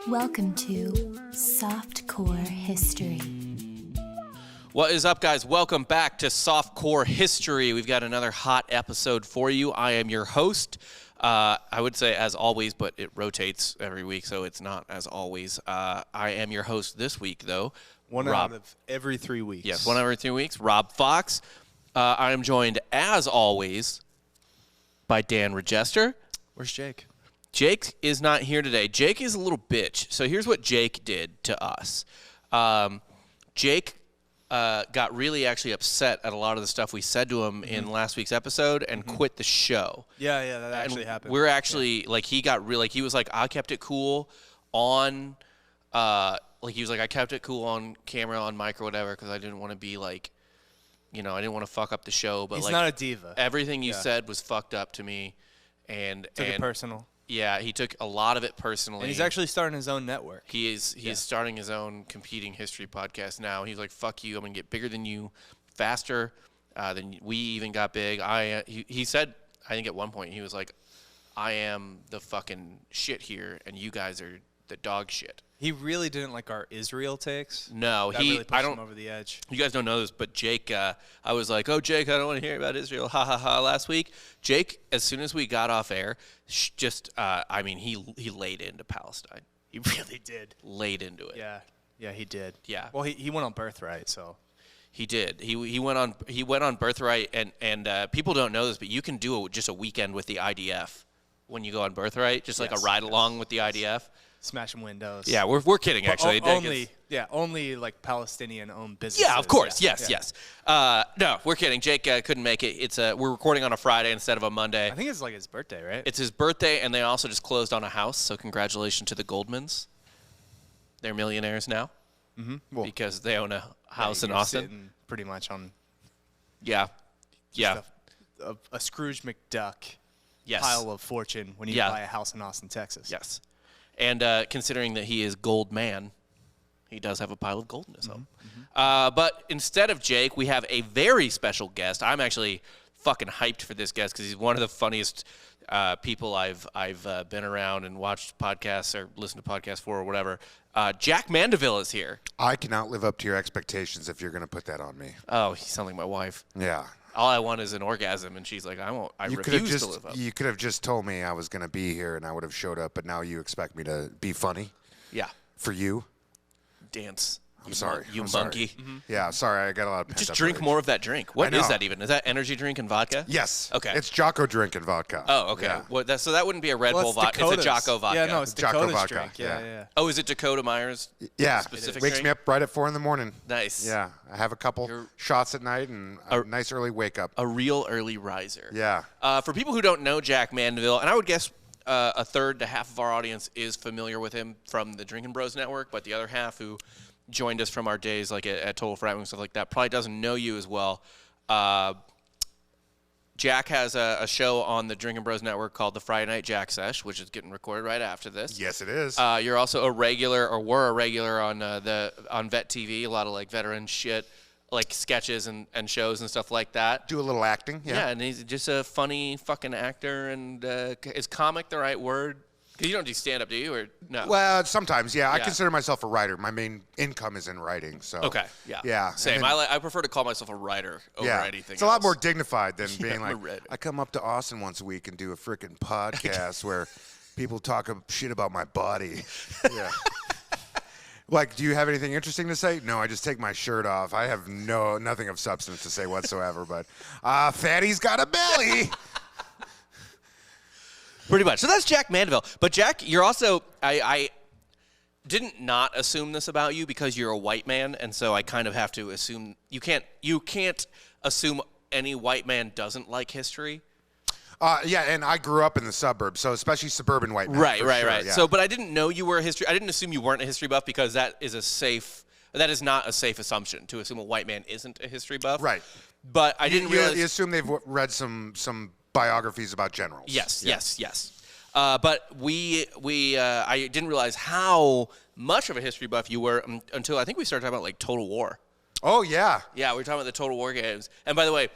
Welcome to Softcore History. What is up, guys? Welcome back to Softcore History. We've got another hot episode for you. I am your host. I would say as always, but it rotates every week, so it's not as always. I am your host this week, though. One out of every 3 weeks. Yes, one out of every 3 weeks. Rob Fox. I am joined, as always, by Dan Regester. Where's Jake? Jake is not here today. Jake is a little bitch. So here's what Jake did to us. Jake got really actually upset at a lot of the stuff we said to him in last week's episode and quit the show. Yeah, that actually happened. We're actually, he got really, he was like, I kept it cool on, he was like, I kept it cool on camera, on mic or whatever, because I didn't want to be I didn't want to fuck up the show. But he's not a diva. Everything you said was fucked up to me. And took it personal. Yeah, he took a lot of it personally. And he's actually starting his own network. He is starting his own competing history podcast now. He's like, fuck you, I'm going to get bigger than you, faster than we even got big. He said, I think at one point, he was like, I am the fucking shit here, and you guys are the dog shit. He really didn't like our Israel takes. No, that really pushed him over the edge. You guys don't know this, but Jake, I was like, oh, Jake, I don't want to hear about Israel, ha, ha, ha, last week. Jake, as soon as we got off air, he laid into Palestine. He really did. Laid into it. Yeah, he did. Yeah. Well, he went on Birthright, so. He did. He went on Birthright, and people don't know this, but you can do just a weekend with the IDF when you go on Birthright, just like a ride along with the IDF. Smashing windows. Yeah, we're kidding, actually. Only like Palestinian-owned businesses. Yeah, of course. Yes. No, we're kidding. Jake couldn't make it. We're recording on a Friday instead of a Monday. I think it's like his birthday, right? It's his birthday, and they also just closed on a house, so congratulations to the Goldmans. They're millionaires now because they own a house in Austin. Pretty much on a Scrooge McDuck yes. pile of fortune when you buy a house in Austin, Texas. Yes. And considering that he is gold man, he does have a pile of gold in his home. But instead of Jake, we have a very special guest. I'm actually fucking hyped for this guest because he's one of the funniest people I've been around and watched podcasts or listened to podcasts for or whatever. Jack Mandaville is here. I cannot live up to your expectations if you're going to put that on me. Oh, you sound like my wife. Yeah. All I want is an orgasm, and she's like, I refuse to live up. You could have just told me I was going to be here, and I would have showed up, but now you expect me to be funny? Yeah. For you? Dance. I'm sorry. You I'm monkey. Sorry. Yeah, sorry. I got a lot of pent-up Just drink rage. more of that drink. What is that even? Is that energy drink and vodka? Yes. Okay. It's Jocko drink and vodka. Oh, okay. Yeah. So that wouldn't be a Red Bull vodka. It's a Jocko vodka. Yeah, no, it's Jocko Dakota's vodka. drink. Yeah. Oh, is it Dakota Myers? Yeah. Specific Wakes drink? me up right at 4 a.m. Nice. Yeah. I have a couple shots at night and a nice early wake up. A real early riser. Yeah. For people who don't know Jack Mandaville, and I would guess a third to half of our audience is familiar with him from the Drinking Bros Network, but the other half who joined us from our days like at Total Frat and stuff like that probably doesn't know you as well. Jack has a show on the Drinking Bros Network called the Friday Night Jack Sesh, which is getting recorded right after this. Yes, it is. You're also a regular, or were a regular on Vet TV, a lot of like veteran shit, like sketches and shows and stuff like that. Do a little acting. Yeah, and he's just a funny fucking actor. And is comic the right word? Because you don't do stand-up, do you, or no? Well, sometimes, yeah. I consider myself a writer. My main income is in writing, so. Okay, yeah. Yeah. Same. Then, I prefer to call myself a writer over anything It's a lot more dignified than being like, I'm a I come up to Austin once a week and do a freaking podcast where people talk shit about my body. Yeah. Like, do you have anything interesting to say? No, I just take my shirt off. I have nothing of substance to say whatsoever, but fatty's got a belly. Pretty much. So that's Jack Mandaville. But Jack, you're also I didn't not assume this about you because you're a white man, and so I kind of have to assume you can't assume any white man doesn't like history. Yeah, and I grew up in the suburbs, so especially suburban white men. Right. Yeah. So, but I didn't know you were I didn't assume you weren't a history buff because that is not a safe assumption to assume a white man isn't a history buff. Right. But I didn't realize. You assume they've read some biographies about generals. Yes. But I didn't realize how much of a history buff you were until I think we started talking about like Total War. Oh, yeah. Yeah, we were talking about the Total War games. And by the way,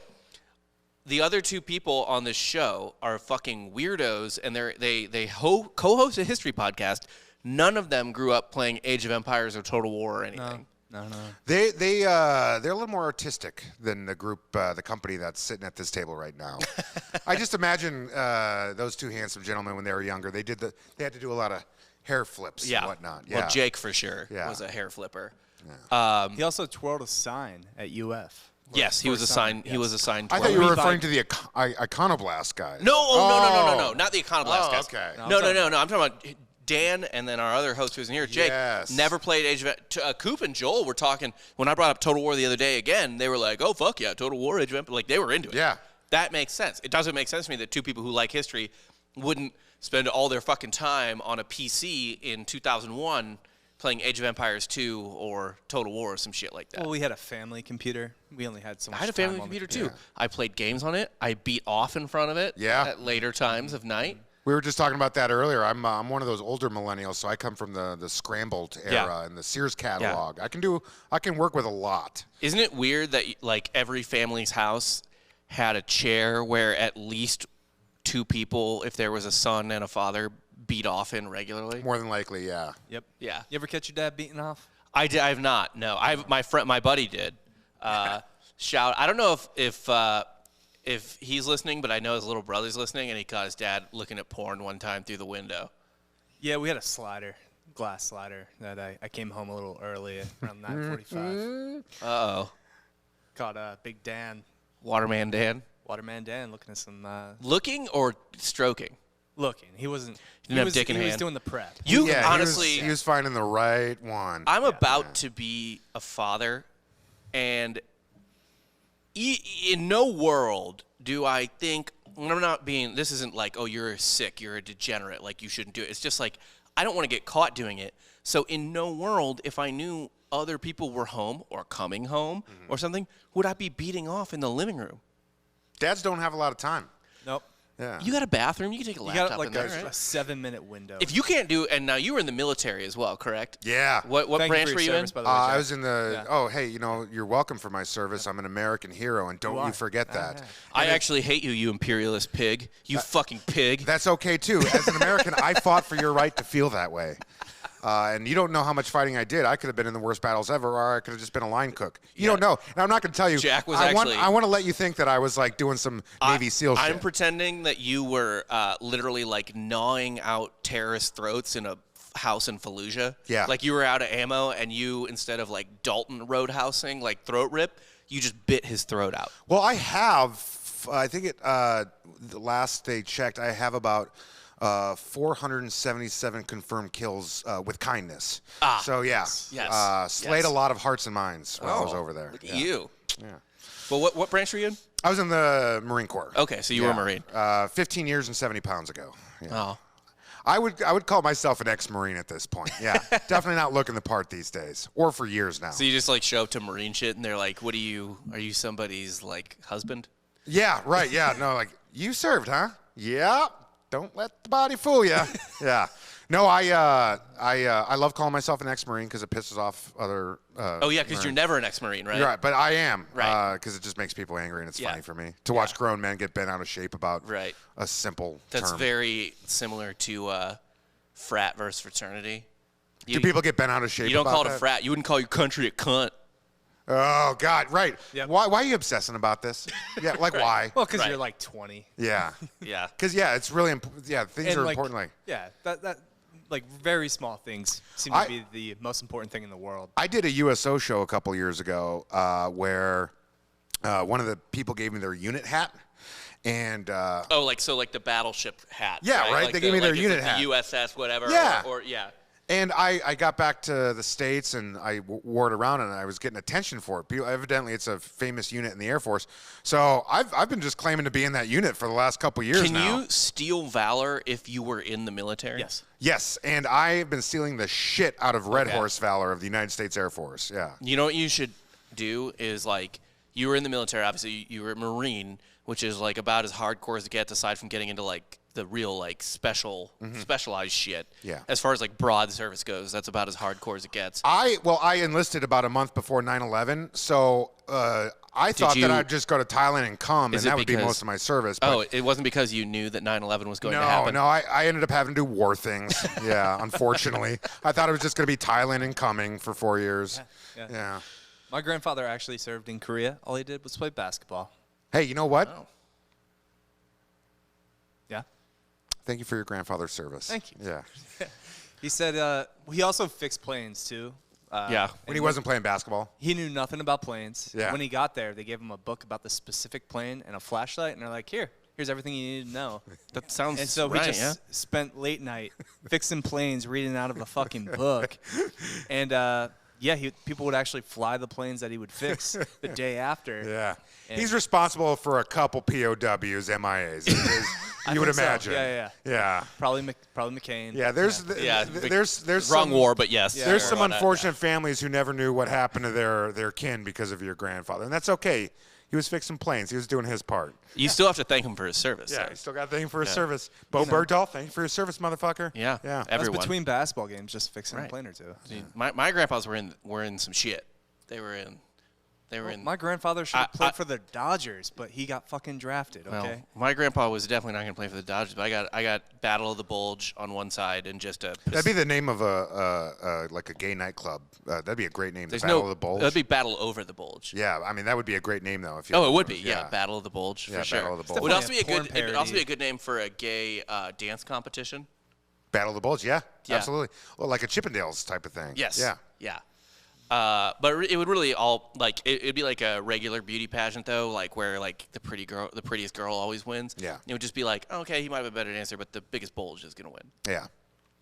the other two people on this show are fucking weirdos, and they co-host a history podcast. None of them grew up playing Age of Empires or Total War or anything. No. They're a little more artistic than the group, the company that's sitting at this table right now. I just imagine those two handsome gentlemen when they were younger. They had to do a lot of hair flips and whatnot. Yeah. Well, Jake for sure was a hair flipper. Yeah. He also twirled a sign at UF. Yes, he was assigned. Yes. He was assigned. I thought you were referring to the iconoblast guy. No, not the iconoblast guys. Okay. No. I'm talking about Dan and then our other host who's in here, Jake. Yes. Never played Age of Coop and Joel were talking when I brought up Total War the other day. Again, they were like, "Oh fuck yeah, Total War, Age of Empires." Like they were into it. Yeah. That makes sense. It doesn't make sense to me that two people who like history wouldn't spend all their fucking time on a PC in 2001 playing Age of Empires 2 or Total War or some shit like that. Well, we had a family computer. We only had so much I had a time family on computer the too. I played games on it. I beat off in front of it at later times of night. We were just talking about that earlier. I'm one of those older millennials, so I come from the scrambled era and the Sears catalog. Yeah. I can work with a lot. Isn't it weird that like every family's house had a chair where at least two people, if there was a son and a father, beat off in regularly? More than likely, yeah. Yep. Yeah. You ever catch your dad beating off? I have not. No. My buddy did. Shout. I don't know if he's listening, but I know his little brother's listening, and he caught his dad looking at porn one time through the window. Yeah, we had a glass slider that I came home a little early at around 9:45. Uh-oh. Caught Big Dan. Waterman Dan looking at some. Looking or stroking? Looking. He wasn't. He didn't have dick in hand. He hand. was doing the prep. Honestly, he was finding the right one. I'm about to be a father, and in no world do I think, when I'm not being, this isn't like, oh, you're sick, you're a degenerate, like you shouldn't do it. It's just like, I don't want to get caught doing it. So in no world, if I knew other people were home or coming home or something, would I be beating off in the living room? Dads don't have a lot of time. Nope. Yeah. You got a bathroom, you can take a laptop You got like in there, a right? 7-minute window. If you can't do, and now you were in the military as well, correct? Yeah. What branch were you in? I was in the, hey, you're welcome for my service. I'm an American hero, and don't you forget that. I actually hate you, you imperialist pig. You fucking pig. That's okay, too. As an American, I fought for your right to feel that way. And you don't know how much fighting I did. I could have been in the worst battles ever, or I could have just been a line cook. You don't know. And I'm not going to tell you. Jack was I actually... want to let you think that I was, like, doing some Navy SEAL shit. I'm pretending that you were literally, like, gnawing out terrorist throats in a house in Fallujah. Yeah. Like, you were out of ammo, and you, instead of, like, Dalton roadhousing, like, throat rip, you just bit his throat out. Well, I have, I think the last they checked, I have about... 477 confirmed kills with kindness. So, yeah. Yes. Slayed a lot of hearts and minds while I was over there. Look at you. Yeah. Well, what branch were you in? I was in the Marine Corps. Okay, so you were a Marine. 15 years and 70 pounds ago. Yeah. Oh. I would call myself an ex-Marine at this point. Yeah. Definitely not looking the part these days. Or for years now. So you just, like, show up to Marine shit, and they're like, are you somebody's, like, husband? Yeah, right. Yeah. No, like, you served, huh? Yeah. Don't let the body fool you. Yeah. No, I love calling myself an ex-Marine because it pisses off other. Oh yeah, because you're never an ex-Marine, right? Right, but I am. Right. Because it just makes people angry and it's funny for me to watch grown men get bent out of shape about a simple That's term. very similar to frat versus fraternity. Do people get bent out of shape? You don't about call it that? a frat. You wouldn't call your country a cunt. Oh God, right. Yep. Why are you obsessing about this? Yeah, like why? Well, because you're like 20. Yeah. Yeah. Because it's really important. Yeah, things And, are like, important. Like that like very small things seem to be the most important thing in the world. I did a USO show a couple years ago where one of the people gave me their unit hat. And like the battleship hat. Yeah, right. Like they gave me their it's unit like hat. The USS, whatever. Yeah. Or yeah. And I got back to the States and I wore it around and I was getting attention for it. Evidently, it's a famous unit in the Air Force. So I've been just claiming to be in that unit for the last couple years now. Can you steal valor if you were in the military? Yes. Yes, and I've been stealing the shit out of Red Horse valor of the United States Air Force. Yeah. You know what you should do is, like, you were in the military, obviously you were a Marine, which is like about as hardcore as it gets aside from getting into like the real like specialized shit. Yeah. As far as like broad service goes, that's about as hardcore as it gets. I enlisted about a month before 9/11, so I thought that I'd just go to Thailand and come, and that would be most of my service. But it wasn't because you knew that 9/11 was going to happen? No, I ended up having to do war things. Yeah, unfortunately. I thought it was just going to be Thailand and coming for 4 years. Yeah. My grandfather actually served in Korea. All he did was play basketball. Hey, you know what? Oh. Yeah. Thank you for your grandfather's service. Thank you. Yeah. He said he also fixed planes, too. Yeah. When he wasn't playing basketball. He knew nothing about planes. Yeah. When he got there, they gave him a book about the specific plane and a flashlight, and they're like, here's everything you need to know. That sounds And so right, he just spent late night fixing planes, reading out of a fucking book. And, people would actually fly the planes that he would fix the day after. Yeah. And He's responsible for a couple POWs, MIAs. You would think so. imagine. Yeah. Probably McCain. Yeah, there's wrong some, war, but yes. There's Sure. some unfortunate families who never knew what happened to their kin because of your grandfather, and that's okay. He was fixing planes. He was doing his part. You still have to thank him for his service. Yeah, so. he still got to thank him for his service. Bo Bergdahl, thank you for your service, motherfucker. Yeah. Yeah. That's Everyone. between basketball games, just fixing Right. a plane or two. See, my grandpas were in some shit. They were in. My grandfather should have played for the Dodgers, but he got fucking drafted. Okay. Well, my grandpa was definitely not going to play for the Dodgers, but I got Battle of the Bulge on one side and just a. That'd be the name of a gay nightclub. That'd be a great name. Battle of the Bulge. That'd be Battle Over the Bulge. Yeah, I mean that would be a great name though. If it would be. Yeah, Battle of the Bulge Yeah, for sure. Battle of the Bulge. It would also be Definitely it would a also porn be a good name for a gay dance competition. Battle of the Bulge. Yeah, Yeah. absolutely. Well, like a Chippendales type of thing. Yes. Yeah. Yeah. But it would really all like it'd be like a regular beauty pageant though, like where like the prettiest girl always wins. Yeah. It would just be like, okay, he might have a better dancer, but the biggest bulge is gonna win Yeah.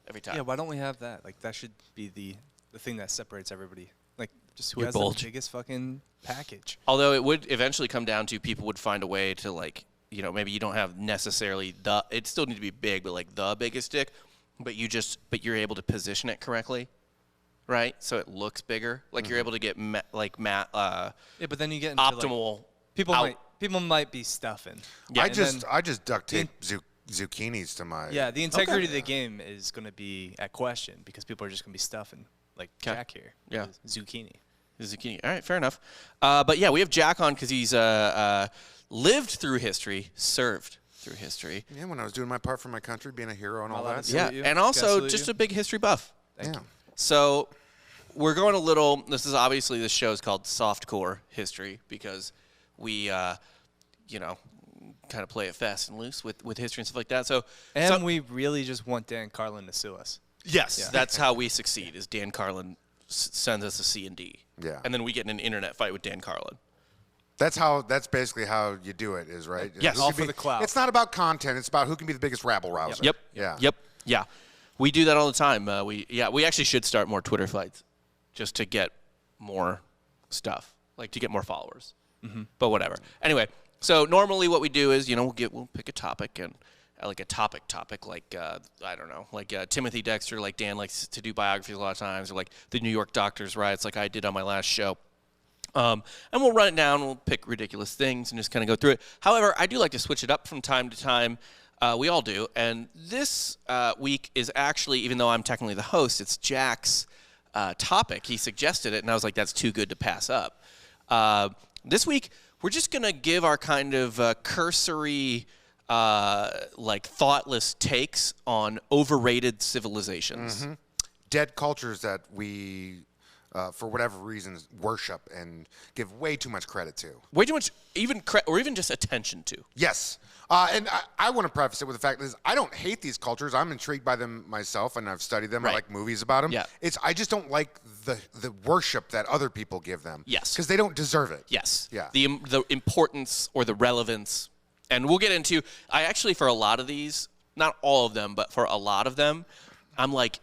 every time. Yeah. Why don't we have that? Like that should be the thing that separates everybody. Like just who Your has bulge. the biggest fucking package. Although it would eventually come down to people would find a way to like, maybe you don't have necessarily it still need to be big, but like the biggest dick, but you're able to position it correctly. Right, so it looks bigger. Like you're able to get Yeah, but then you get into optimal. Like, people might be stuffing. Yeah, I and just duct tape zucchinis to my. Yeah, the integrity of the game is going to be at question because people are just going to be stuffing like Jack here. Yeah. with zucchini. Zucchini. All right, fair enough. But yeah, we have Jack on because he's lived through history, served through history. Yeah, when I was doing my part for my country, being a hero and all allowed that. to say Yeah, you. and Gotta also salute just you. a big history buff. Yeah. So we're going a little. This is obviously this show is called Softcore History because we, kind of play it fast and loose with history and stuff like that. So We really just want Dan Carlin to sue us. yes, that's how we succeed. Is Dan Carlin sends us a C&D. Yeah. And then we get in an internet fight with Dan Carlin. That's basically how you do it, is right? Yes. Who All can for be- the clout. It's not about content. It's about who can be the biggest rabble rouser. Yep. Yeah. Yep. Yeah. We do that all the time. We actually should start more Twitter fights just to get more stuff, like to get more followers. Mm-hmm. But whatever. Anyway, so normally what we do is, we'll pick a topic and like a topic like, I don't know, like Timothy Dexter, like Dan likes to do biographies a lot of times, or like the New York doctors' riots like I did on my last show. And we'll run it down, we'll pick ridiculous things and just kind of go through it. However, I do like to switch it up from time to time. We all do. And this week is actually, even though I'm technically the host, it's Jack's topic. He suggested it, and I was like, that's too good to pass up. This week, we're just going to give our kind of cursory, thoughtless takes on overrated civilizations. Mm-hmm. Dead cultures that we, for whatever reasons, worship and give way too much credit to. Way too much, or even just attention to. Yes. And I want to preface it with the fact that I don't hate these cultures. I'm intrigued by them myself, and I've studied them. Right. I like movies about them. Yeah. I just don't like the worship that other people give them. Yes. Because they don't deserve it. Yes. Yeah. The importance or the relevance, and we'll get into. I actually, for a lot of these, not all of them, but for a lot of them, I'm like,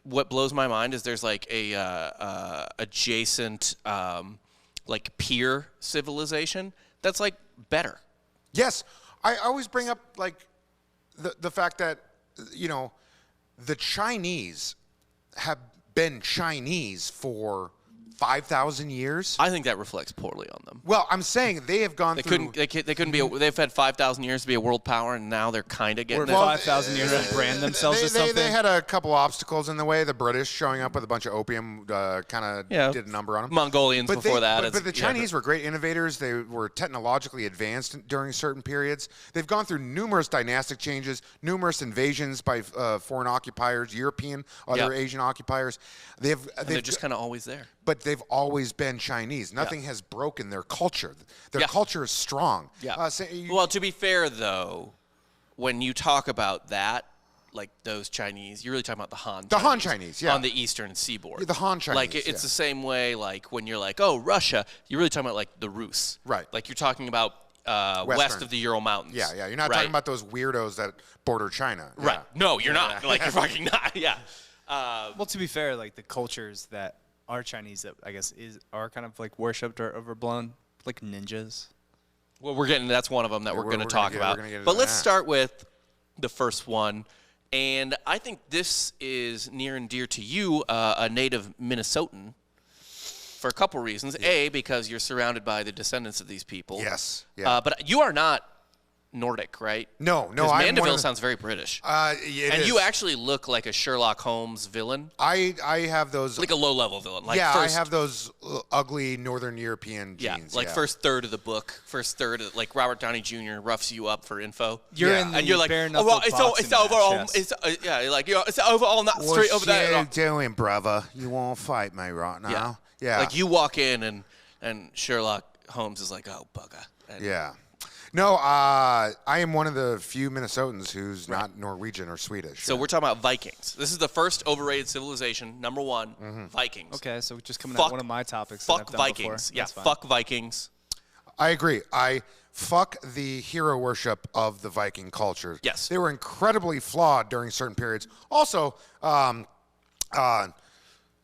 what blows my mind is there's like a adjacent like peer civilization that's like better. Yes. I always bring up like the fact that the Chinese have been Chinese for 5,000 years. I think that reflects poorly on them. Well, I'm saying they have gone through. They couldn't be. They've had 5,000 years to be a world power, and now they're kind of getting Or there. 5,000 years to brand themselves as something. They had a couple obstacles in the way. The British showing up with a bunch of opium kind of did a number on them. Mongolians before that. But the Chinese were great innovators. They were technologically advanced during certain periods. They've gone through numerous dynastic changes, numerous invasions by foreign occupiers, European, other Asian occupiers. They're just kind of always there. But they've always been Chinese. Nothing has broken their culture. Their culture is strong. Yeah. Well, to be fair, though, when you talk about that, like those Chinese, you're really talking about the Han Chinese. The Han Chinese, yeah. On the eastern seaboard. Yeah, the Han Chinese, Like, it's the same way, like, when you're like, oh, Russia, you're really talking about, like, the Rus. Right. Like, you're talking about west of the Ural Mountains. Yeah. You're not talking about those weirdos that border China. Right. Yeah. No, you're not. Like, you're fucking not. Yeah. Well, to be fair, like, the cultures that are Chinese that I guess are kind of like worshipped or overblown, like ninjas. Well, that's one of them that we're going to talk about. But let's start with the first one. And I think this is near and dear to you, a native Minnesotan, for a couple reasons. Yeah. A, because you're surrounded by the descendants of these people. Yes. Yeah. But you are not Nordic, right? No. Mandaville sounds very British. And you actually look like a Sherlock Holmes villain. I have those. Like a low-level villain. Like I have those ugly Northern European genes. Like first third of the book, like Robert Downey Jr. roughs you up for info. And you're like, it's over on that street over there. What you doing, brother? You won't fight me right now? Yeah. Like you walk in and Sherlock Holmes is like, oh, bugger. Yeah. No, I am one of the few Minnesotans who's not Norwegian or Swedish. So we're talking about Vikings. This is the first overrated civilization, number one, Vikings. Okay, so just coming at one of my topics. Fuck Vikings. Yeah, fuck Vikings. I agree. I fuck the hero worship of the Viking culture. Yes. They were incredibly flawed during certain periods. Also,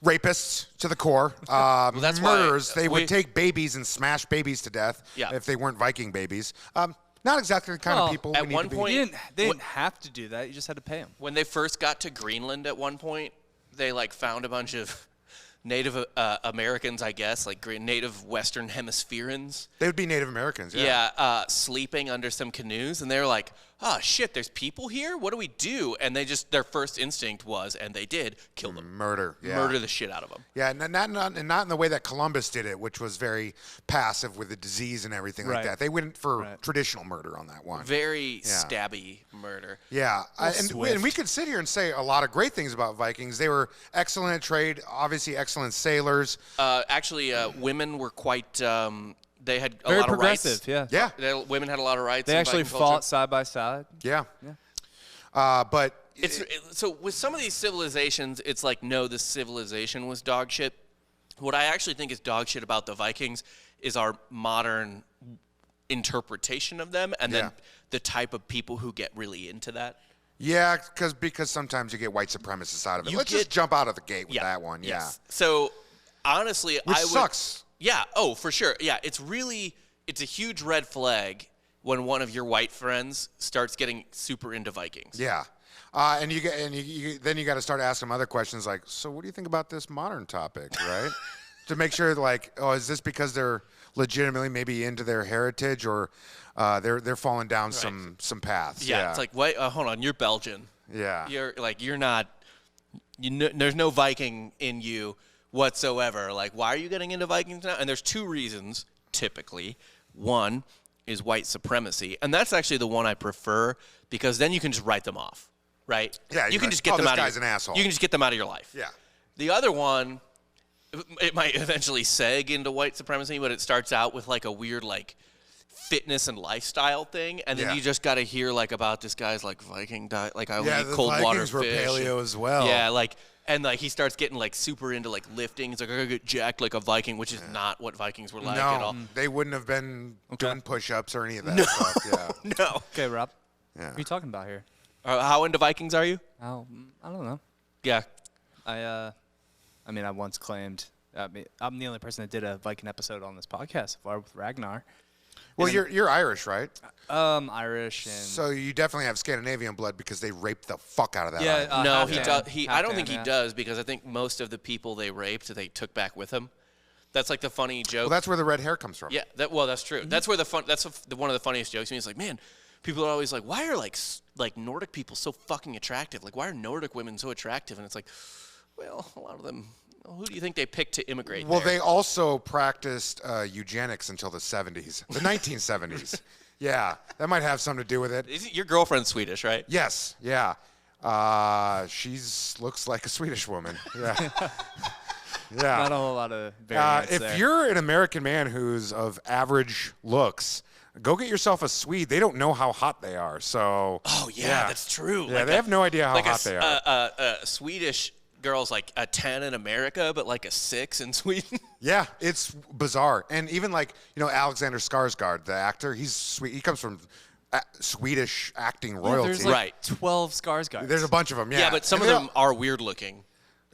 rapists to the core, that's murderers. Why, they would take babies and smash babies to death if they weren't Viking babies. Not exactly the kind of people at we one need to point, be. They didn't have to do that. You just had to pay them. When they first got to Greenland at one point, they like found a bunch of Native Americans, I guess, like native Western Hemispherians. They would be Native Americans, yeah. Sleeping under some canoes, and they were like, oh, shit, there's people here? What do we do? And their first instinct was, and they did, kill them. Murder the shit out of them. Yeah, and not in the way that Columbus did it, which was very passive with the disease and everything like that. They went for traditional murder on that one. Very stabby murder. Yeah, and we could sit here and say a lot of great things about Vikings. They were excellent at trade, obviously excellent sailors. Actually, women were quite... they had a Very lot of rights. Yeah. Women had a lot of rights. They actually fought side by side. Yeah. But so with some of these civilizations, it's like, no, this civilization was dog shit. What I actually think is dog shit about the Vikings is our modern interpretation of them, and then the type of people who get really into that. Yeah, because sometimes you get white supremacists out of it. Let's just jump out of the gate with that one. Yes. Yeah. So honestly, Which sucks. Yeah. Oh, for sure. Yeah. It's a huge red flag when one of your white friends starts getting super into Vikings. Yeah. Then you got to start asking them other questions like, so what do you think about this modern topic, right? To make sure, like, oh, is this because they're legitimately maybe into their heritage, or they're falling down some paths? Yeah. It's like, wait, hold on, you're Belgian. Yeah. You're not. There's no Viking in you whatsoever. Like, why are you getting into Vikings now? And there's two reasons, typically. One is white supremacy, and that's actually the one I prefer, because then you can just write them off, right? Yeah, you can just get them out. This guy's an asshole. You can just get them out of your life. Yeah. The other one, it might eventually seg into white supremacy, but it starts out with like a weird like fitness and lifestyle thing, and then you just got to hear like about this guy's like Viking diet, like I eat cold water fish. Yeah, the Vikings were paleo as well. Yeah, like. And like he starts getting like super into like lifting. He's like, I gotta get jacked like a Viking, which is not what Vikings were like at all. They wouldn't have been doing push-ups or any of that stuff. Yeah. No. Okay, Rob. Yeah. What are you talking about here? How into Vikings are you? Oh, I don't know. Yeah. I mean, I once claimed I'm the only person that did a Viking episode on this podcast so far with Ragnar. Well, you're Irish, right? Irish and so you definitely have Scandinavian blood because they raped the fuck out of that. Yeah, island. No, he does. I don't think he does, because I think most of the people they raped they took back with him. That's like the funny joke. Well, that's where the red hair comes from. Yeah, that's true. That's where one of the funniest jokes to me is like, man, people are always like, why are like Nordic people so fucking attractive? Like, why are Nordic women so attractive? And it's like, well, a lot of them. Who do you think they picked to immigrate? Well, there? they also practiced eugenics until the 70s, the 1970s. Yeah, that might have something to do with it. Your girlfriend's Swedish, right? Yes, yeah. Looks like a Swedish woman. Yeah. Yeah. Not a whole lot of variance if there. you're an American man who's of average looks, go get yourself a Swede. They don't know how hot they are. So. Oh yeah, that's true. Yeah, they have no idea how hot they are. Swedish girl's like a 10 in America, but like a 6 in Sweden. Yeah, it's bizarre. And even like, Alexander Skarsgård, the actor, he's sweet. He comes from Swedish acting royalty. There's like Right. 12 Skarsgårds. There's a bunch of them, yeah. Yeah, but some And of they're them are weird looking,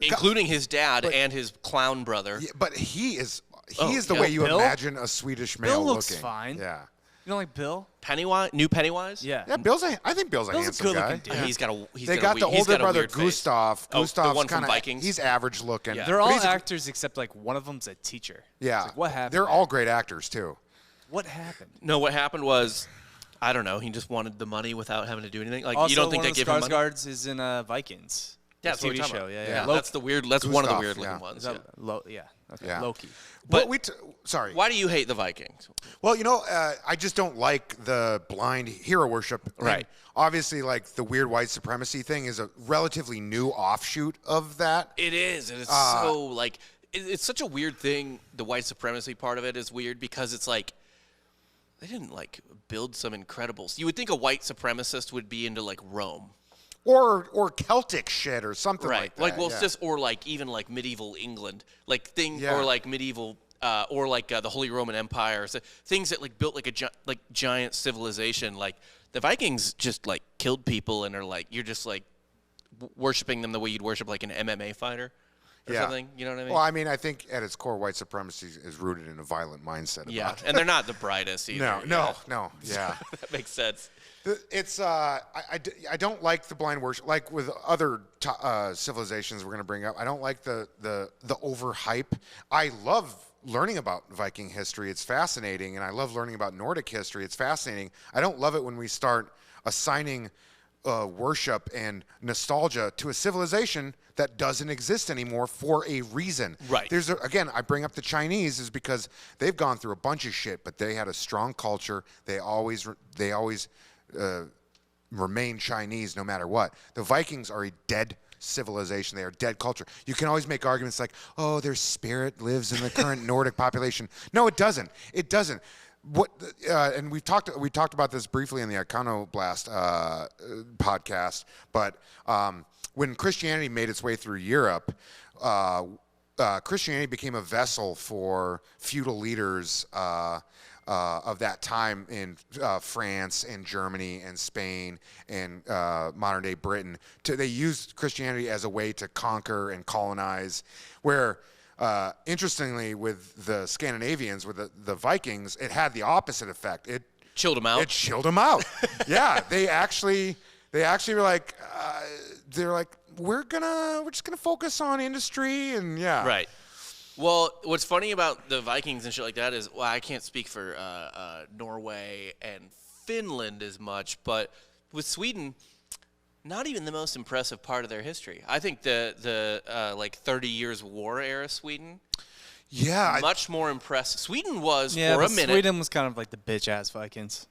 including his dad and his clown brother. Yeah, but he is the yeah. way you Bill? imagine a Swedish male Bill looks looking. fine. Yeah. You don't like Bill? Pennywise, new Pennywise. Yeah. Yeah, I think Bill's a Bill's a handsome good-looking guy. dude. He's got a. He's They got got the older brother weird face. Gustav. Oh, the Gustav's one from kind of Vikings? he's average looking. Yeah. They're But all he's a- actors except like one of them's a teacher. Yeah. It's like, what happened? They're all great actors too. What happened? No, what happened was, I don't know. He just wanted the money without having to do anything. Like Also, you don't think one they of give the him money? Skarsgårds is in Vikings. Yeah, the that's what TV you're talking show. about. Yeah. That's the weird. That's one of the Gustav, weird looking yeah. ones. Is that Yeah. Okay. Yeah. Loki. But- sorry. Why do you hate the Vikings? Well, I just don't like the blind hero worship. Right. And obviously, like the weird white supremacy thing is a relatively new offshoot of that. It is, and it's so like it's such a weird thing. The white supremacy part of it is weird because it's like they didn't like build some incredibles. You would think a white supremacist would be into like Rome, Or Celtic shit or something right? like that. Like well, yeah. it's just or like even like medieval England, like Yeah. or like medieval. Or like the Holy Roman Empire, so things that like built like a giant civilization. Like the Vikings just like killed people and are like you're just like worshiping them the way you'd worship like an MMA fighter or something. You know what I mean? Well, I mean, I think at its core, white supremacy is rooted in a violent mindset. Yeah, About it. and they're not the brightest either. No. Yeah. That makes sense. It's I don't like the blind worship like with other civilizations we're gonna bring up. I don't like the overhype. I love learning about Viking history. It's fascinating, and I love learning about Nordic history. It's fascinating. I don't love it when we start assigning worship and nostalgia to a civilization that doesn't exist anymore for a reason. Right. Again, I bring up the Chinese is because they've gone through a bunch of shit, but they had a strong culture. They always remain Chinese no matter what. The Vikings are a dead civilization. They are dead culture. You can always make arguments like, oh, their spirit lives in the current Nordic population. No, it doesn't. It doesn't. And we talked about this briefly in the Iconoblast podcast, but when Christianity made its way through Europe, Christianity became a vessel for feudal leaders of that time in France and Germany and Spain and modern-day Britain. They used Christianity as a way to conquer and colonize, where interestingly with the Scandinavians, with the Vikings, it had the opposite effect. It Chilled them out. It chilled them out. Yeah, they actually were like, we're just gonna focus on industry and yeah. Right. Well, what's funny about the Vikings and shit like that is, well, I can't speak for Norway and Finland as much, but with Sweden, not even the most impressive part of their history. I think the like 30 Years War era Sweden, Yeah. much more impressive. Sweden was Yeah, for a but minute. Sweden was kind of like the bitch-ass Vikings.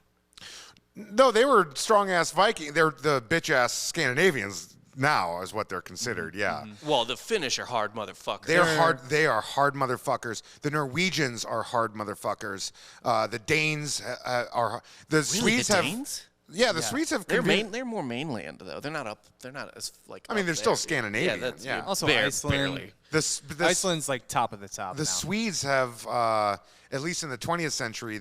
No, they were strong-ass Viking. They're the bitch-ass Scandinavians now is what they're considered, yeah. Well, the Finnish are hard motherfuckers. They are hard motherfuckers. The Norwegians are hard motherfuckers. The Danes are. The Swedes the have. Danes? Yeah, the Swedes have. They're more mainland though. They're not as like. I mean, up they're still there. Scandinavian, Yeah, that's yeah. Also, Bare- Iceland. barely. Iceland's like top of the top The now. Swedes have, at least in the 20th century,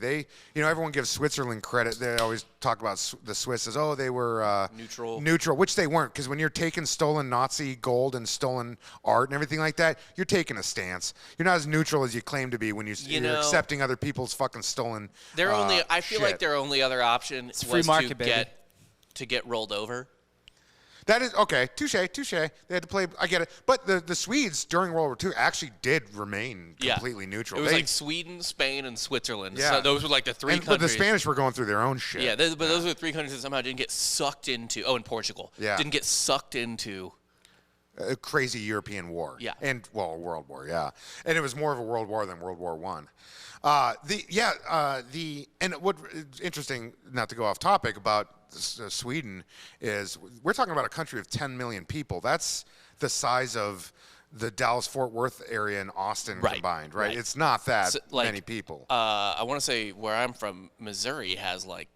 everyone gives Switzerland credit. They always talk about the Swiss as, they were neutral, which they weren't, because when you're taking stolen Nazi gold and stolen art and everything like that, you're taking a stance. You're not as neutral as you claim to be when you're accepting other people's fucking stolen. I feel like their only other option free was market, baby. to get rolled over. That is okay. Touche. They had to play. I get it. But the Swedes during World War II actually did remain completely neutral. It was like Sweden, Spain, and Switzerland. Yeah. So those were like the three countries. But the Spanish were going through their own shit. Yeah, but those were the three countries that somehow didn't get sucked into. Oh, and Portugal. Yeah. Didn't get sucked into. A crazy European war. Yeah. And a world war. Yeah. And it was more of a world war than World War One. And what interesting, not to go off topic, about Sweden is we're talking about a country of 10 million people. That's the size of the Dallas-Fort Worth area and Austin combined, right? It's not that many people. I want to say where I'm from, Missouri has like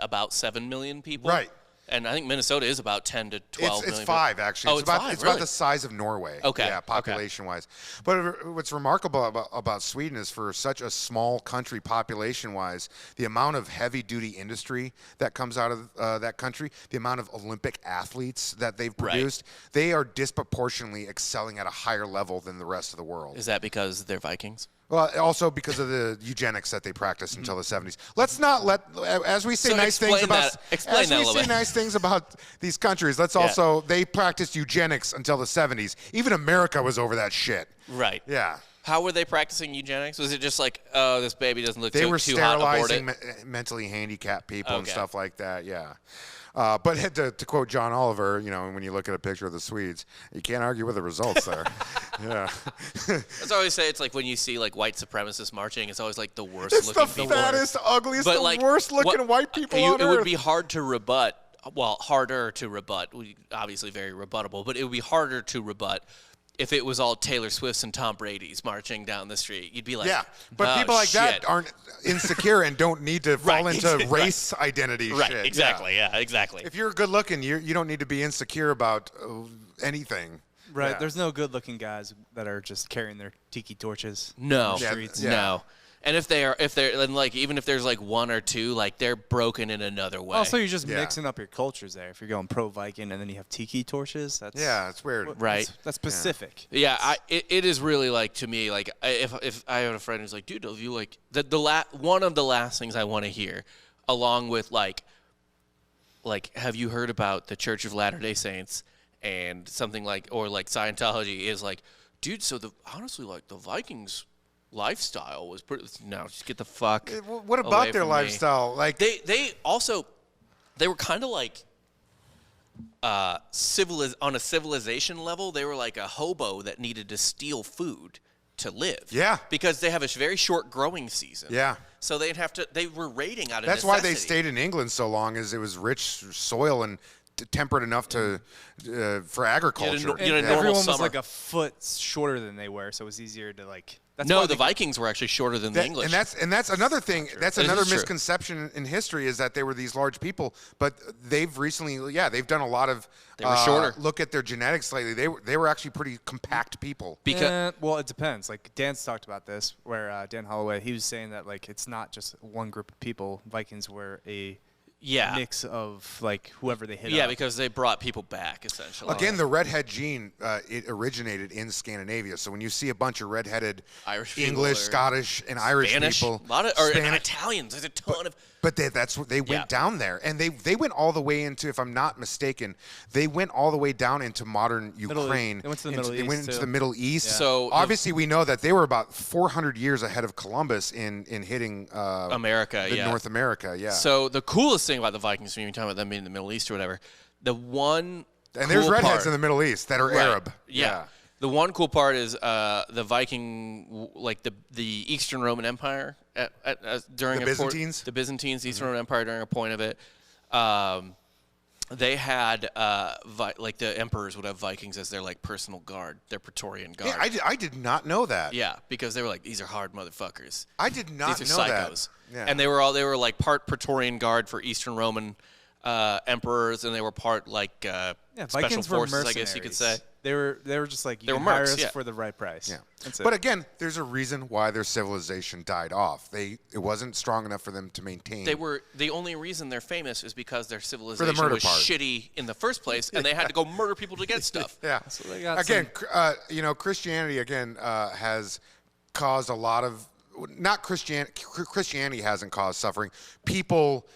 about 7 million people. Right. And I think Minnesota is about 10 to 12 million. It's 5, actually. Oh, it's 5, It's really? about the size of Norway. Okay. Yeah, population-wise. But what's remarkable about Sweden is for such a small country population-wise, the amount of heavy-duty industry that comes out of that country, the amount of Olympic athletes that they've produced, they are disproportionately excelling at a higher level than the rest of the world. Is that because they're Vikings? Well, also because of the eugenics that they practiced until the 70s. Let's not as we say nice things about nice things about these countries. Let's also they practiced eugenics until the 70s. Even America was over that shit. Right. Yeah. How were they practicing eugenics? Was it just like, oh, this baby doesn't look they too were hot to abort sterilizing it? mentally handicapped people and stuff like that. Yeah. But to quote John Oliver, when you look at a picture of the Swedes, you can't argue with the results there. Yeah. That's always say it's like when you see like white supremacists marching, it's always like the worst It's looking the people. fattest, ugliest, But, the like, worst looking white people on It earth. would be hard to rebut. Well, harder to rebut. Obviously very rebuttable, but it would be harder to rebut if it was all Taylor Swifts and Tom Brady's marching down the street. You'd be like, yeah, but people like that aren't insecure and don't need to fall into race identity Right, shit. exactly, yeah, exactly. If you're good looking, you don't need to be insecure about anything. Right. Yeah. There's no good-looking guys that are just carrying their tiki torches. No, in the streets. no. And if they're and like even if there's like one or two, like they're broken in another way. Also, you're just mixing up your cultures there. If you're going pro-Viking and then you have tiki torches, that's it's weird. Right. That's specific. Yeah, it is really like to me like if I had a friend who's like, dude, do you like one of the last things I want to hear, along with like have you heard about the Church of Latter-day Saints and something like or like Scientology is like, dude, so honestly like the Vikings lifestyle was pretty. No, just get the fuck. What about their lifestyle? Like they were kind of like on a civilization level. They were like a hobo that needed to steal food to live. Yeah. Because they have a very short growing season. Yeah. So they'd have to. They were raiding out of. That's necessity. why they stayed in England so long, is it was rich soil and temperate enough for agriculture. Everyone was summer. like a foot shorter than they were, so it was easier to like. That's no, the Vikings were actually shorter than the English. And that's another thing. That's another true. misconception in history, is that they were these large people. But they've recently, they've done a lot of. They were shorter. Look at their genetics lately. They were actually pretty compact people. Well, it depends. Like Dan's talked about this, where Dan Holloway, he was saying that like it's not just one group of people. Vikings were a mix of like whoever they hit. Yeah, because they brought people back essentially. Again, the redhead gene it originated in Scandinavia. So when you see a bunch of redheaded Irish English, Scottish, and Irish Spanish, people, a lot of and Italians. There's a ton of. But that's what they went down there, and they went all the way into, if I'm not mistaken, they went all the way down into modern Ukraine. They went to the Middle East. They went into the Middle East. Yeah. So obviously, we know that they were about 400 years ahead of Columbus in hitting America, North America. Yeah. So the coolest thing about the Vikings, when you're talking about them being in the Middle East or whatever, the one and there's redheads in the Middle East that are Arab. Yeah. The one cool part is the Viking, like the Eastern Roman Empire during the Byzantines. The Byzantines, Eastern Roman Empire during a point of it, they had like the emperors would have Vikings as their like personal guard, their Praetorian guard. Yeah, I did not know that. Yeah, because they were like, these are hard motherfuckers. I did not These are know psychos. that. Yeah. And they were like part Praetorian guard for Eastern Roman emperors, and they were part like special Vikings forces, were I guess you could say. They were just like, you They can were hire mercs, us yeah. for the right price. Yeah. That's it. But again, there's a reason why their civilization died off. It wasn't strong enough for them to maintain. They were the only reason they're famous is because their civilization murder was part. shitty in the first place, and they had to go murder people to get stuff. Yeah. So they got Again, Christianity has caused a lot of not Christianity. Christianity hasn't caused suffering. People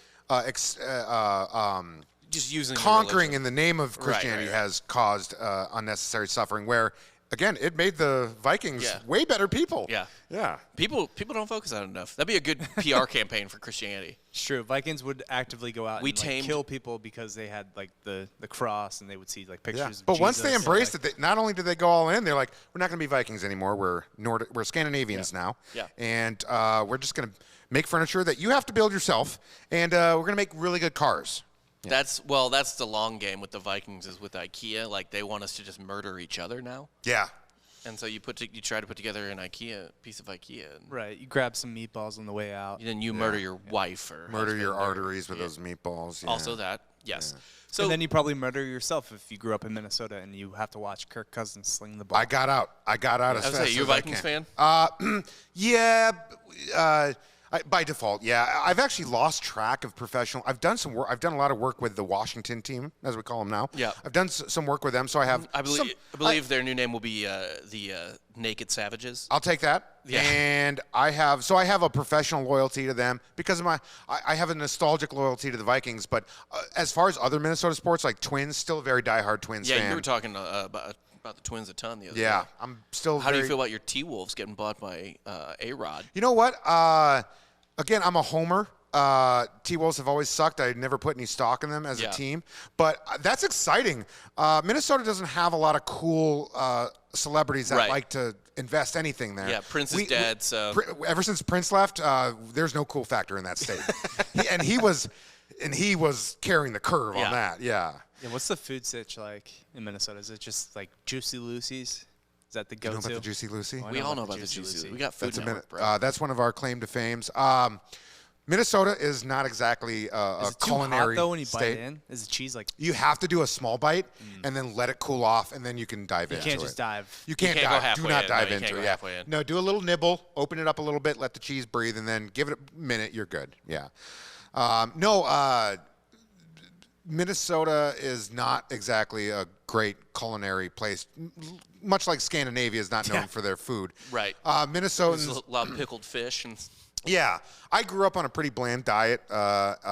just using conquering in the name of Christianity has caused unnecessary suffering. Where again, it made the Vikings way better people. Yeah. People don't focus on it enough. That'd be a good PR campaign for Christianity. It's true. Vikings would actively go out and kill people because they had like the cross, and they would see like pictures of But Jesus. once they embraced it, not only did they go all in, they're like, we're not going to be Vikings anymore. We're Scandinavians now. Yeah. And we're just going to make furniture that you have to build yourself, and we're going to make really good cars. Yeah. That's the long game with the Vikings is with IKEA. Like they want us to just murder each other now. Yeah. And so you try to put together an piece of IKEA. Right. You grab some meatballs on the way out. And then you murder your wife or murder your arteries with those meatballs. Yeah. Also that, yes. Yeah. So and then you probably murder yourself if you grew up in Minnesota and you have to watch Kirk Cousins sling the ball. I got out as fast as you're a Vikings fan? Yeah. By default, yeah. I've actually lost track of professional. I've done some work. I've done a lot of work with the Washington team, as we call them now. Yeah. I've done some work with them, so I have. I believe their new name will be the Naked Savages. I'll take that. Yeah. And I have a professional loyalty to them because of I have a nostalgic loyalty to the Vikings. But as far as other Minnesota sports, like Twins, still a very diehard Twins fan. Yeah, you were talking about the Twins a ton the other day. Yeah, I'm still. How do you feel about your T-Wolves getting bought by A-Rod? You know what? Again, I'm a homer. T-Wolves have always sucked. I never put any stock in them as a team. But that's exciting. Minnesota doesn't have a lot of cool celebrities that like to invest anything there. Yeah, Prince is dead, so. Ever since Prince left, there's no cool factor in that state. He was carrying the curve on that, Yeah, what's the food sitch like in Minnesota? Is it just like Juicy Lucy's? Is that the go-to? You know about the Juicy Lucy? We all know about the Juicy Lucy. We got Food Network, bro. That's one of our claim to fames. Minnesota is not exactly a culinary hot, though, when you state. bite in? Is the cheese like? You have to do a small bite and then let it cool off, and then you can dive into it. You can't just dive. You can't dive. Do not dive into it. Yeah. No, do a little nibble, open it up a little bit, let the cheese breathe, and then give it a minute. You're good. Yeah. Minnesota is not exactly a great culinary place, much like Scandinavia is not known for their food. Right. Minnesotans. There's a lot of pickled fish. Yeah. I grew up on a pretty bland diet. Now,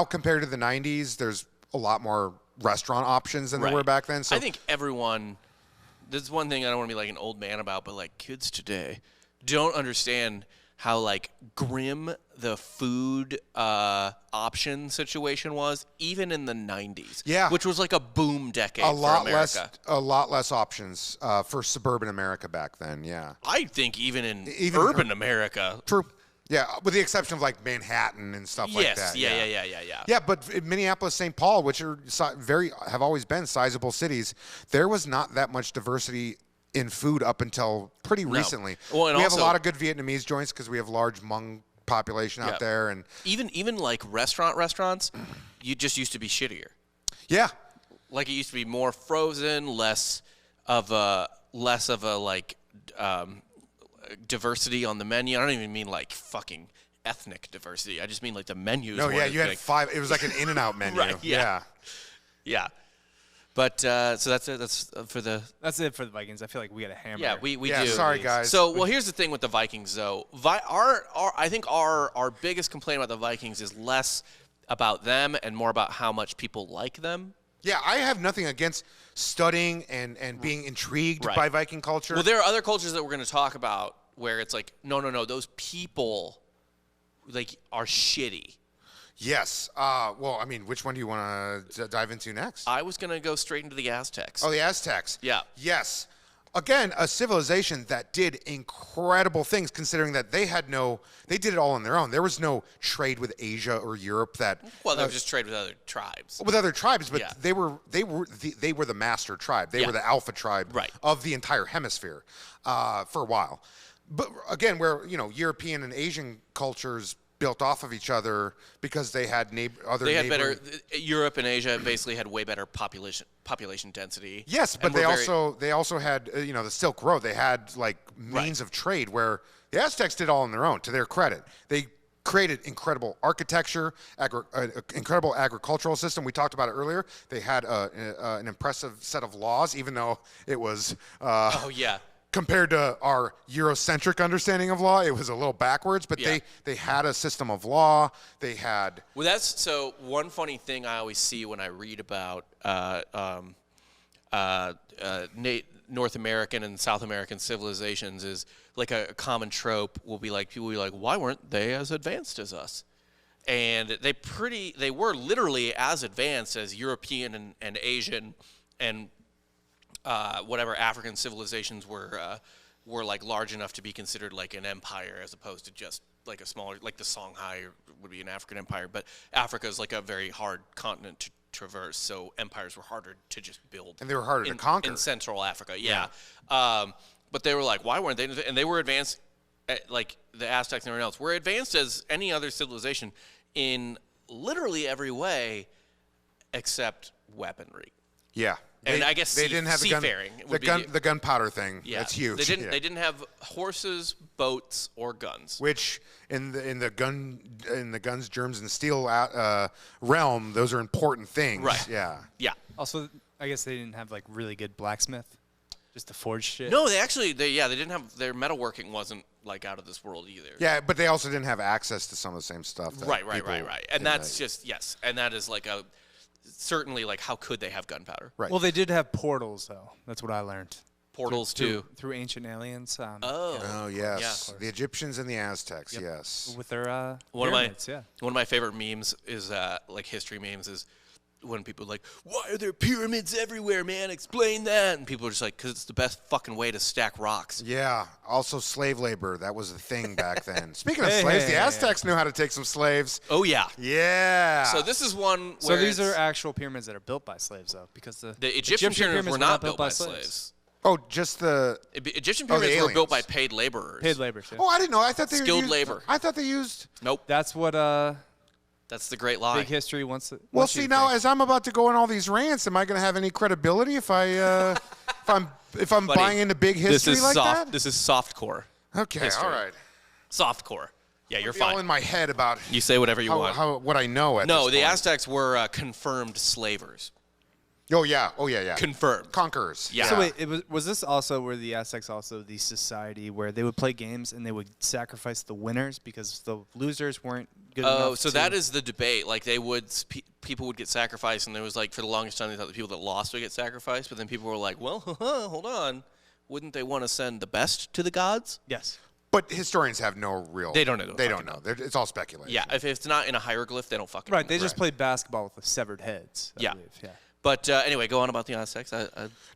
compared to the 90s, there's a lot more restaurant options than there were back then. So I think everyone, this is one thing I don't want to be like an old man about, but like kids today don't understand how like grim the food option situation was, even in the 90s. Yeah, which was like a boom decade for America. A lot less options for suburban America back then. Yeah, I think even in urban America. True. Yeah, with the exception of like Manhattan and stuff like that. Yeah. Yeah, but in Minneapolis, St. Paul, which are have always been sizable cities, there was not that much diversity in food up until pretty recently. Well, and we have a lot of good Vietnamese joints because we have large Hmong population out there, and even like restaurants, you just used to be shittier. Yeah, like it used to be more frozen, less of a like diversity on the menu. I don't even mean like fucking ethnic diversity. I just mean like the menus. No, you had 5. It was like an In-N-Out menu. Right, yeah. But so that's it. That's it for the Vikings. I feel like we got a hammer. Yeah, we do. Sorry, guys. So here's the thing with the Vikings, though. I think our biggest complaint about the Vikings is less about them and more about how much people like them. Yeah, I have nothing against studying and being intrigued by Viking culture. Well, there are other cultures that we're going to talk about where it's like, no, those people like are shitty. Yes. Well, I mean, which one do you want to dive into next? I was going to go straight into the Aztecs. Oh, the Aztecs. Yeah. Yes. Again, a civilization that did incredible things, considering that they did it all on their own. There was no trade with Asia or Europe that. Well, there was just trade with other tribes. With other tribes, but they were the master tribe. They were the alpha tribe of the entire hemisphere for a while. But again, where European and Asian cultures built off of each other because they had Europe and Asia basically had way better population density. Yes, but they also had the Silk Road. They had like means of trade where the Aztecs did all on their own. To their credit, they created incredible architecture, incredible agricultural system. We talked about it earlier. They had an impressive set of laws, even though it was compared to our Eurocentric understanding of law, it was a little backwards. But they had a system of law. They had. Well, that's so. One funny thing I always see when I read about North American and South American civilizations is like a common trope will be like people will be like, why weren't they as advanced as us? And they were literally as advanced as European and Asian and whatever African civilizations were like large enough to be considered like an empire as opposed to just like a smaller, like the Songhai would be an African empire, but Africa is like a very hard continent to traverse, so empires were harder to just build. And they were harder to conquer. In Central Africa, yeah. But they were like, why weren't they? And they were advanced, like the Aztecs and everyone else, were advanced as any other civilization in literally every way except weaponry. Yeah. And I guess they didn't have seafaring. The gunpowder thing. Yeah, that's huge. They didn't have horses, boats, or guns. Which in the guns, germs, and steel realm, those are important things. Right. Yeah. Yeah. Also, I guess they didn't have like really good blacksmith, just to forge shit. No, they didn't have their metalworking wasn't like out of this world either. Yeah, but they also didn't have access to some of the same stuff. Right. And that's and that is like certainly like how could they have gunpowder? Right. Well, they did have portals though. That's what I learned. Portals through ancient aliens. Oh yes, Yeah. the Egyptians and the Aztecs. Yep. Yes. With their pyramids, one of my favorite memes is like history memes is when people are like, why are there pyramids everywhere, man? Explain that. And people are just like, because it's the best fucking way to stack rocks. Yeah. Also, slave labor. That was a thing back then. Speaking of slaves, the Aztecs knew how to take some slaves. Oh, yeah. Yeah. So this is one where So these are actual pyramids that are built by slaves, though, because the Egyptian pyramids were not built by slaves. Oh, just the Egyptian pyramids were built by paid laborers. Paid laborers. Yeah. Oh, I didn't know. I thought they skilled used, labor. I thought they used. Nope. That's what That's the great lie. big history wants. Well, see now, as I'm about to go on all these rants, am I going to have any credibility if I'm Buddy, buying into big history this is like soft. that? This is softcore. Okay, history. all right. Softcore. Yeah, you're Be all fine. in my head about You say whatever you want. what I know at No, this the point. Aztecs were confirmed slavers. Oh yeah. Confirmed. Conquerors. Yeah. So wait, was this also where the Aztecs also the society where they would play games and they would sacrifice the winners because the losers weren't good enough? Oh, so that is the debate. Like they would, people would get sacrificed, and there was like for the longest time they thought the people that lost would get sacrificed, but then people were like, well, hold on, wouldn't they want to send the best to the gods? Yes. But historians have no real. They don't know. They don't know. It's all speculation. Yeah, if it's not in a hieroglyph, they don't fucking Right. know. They just played basketball with the severed heads. I believe. Yeah. But anyway, go on about the Aztecs.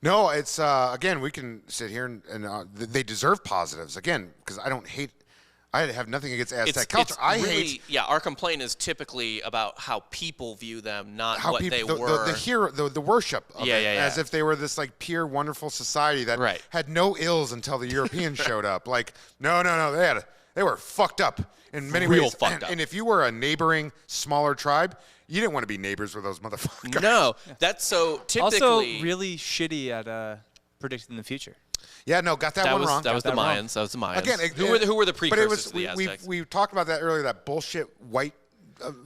No, it's again we can sit here and they deserve positives again because I have nothing against Aztec culture. I hate. Yeah, our complaint is typically about how people view them, not how what people, they were. The hero, the worship of it, yeah. as if they were this like pure, wonderful society that had no ills until the Europeans showed up. Like, no, they were fucked up in many ways. Fucked up. And if you were a neighboring, smaller tribe, you didn't want to be neighbors with those motherfuckers. No, that's so typically. Also, really shitty at predicting the future. Yeah, no, got that one wrong. That was the Mayans. That was the Mayans. Again, who were the precursors but it was, to the Aztecs? we talked about that earlier. That bullshit white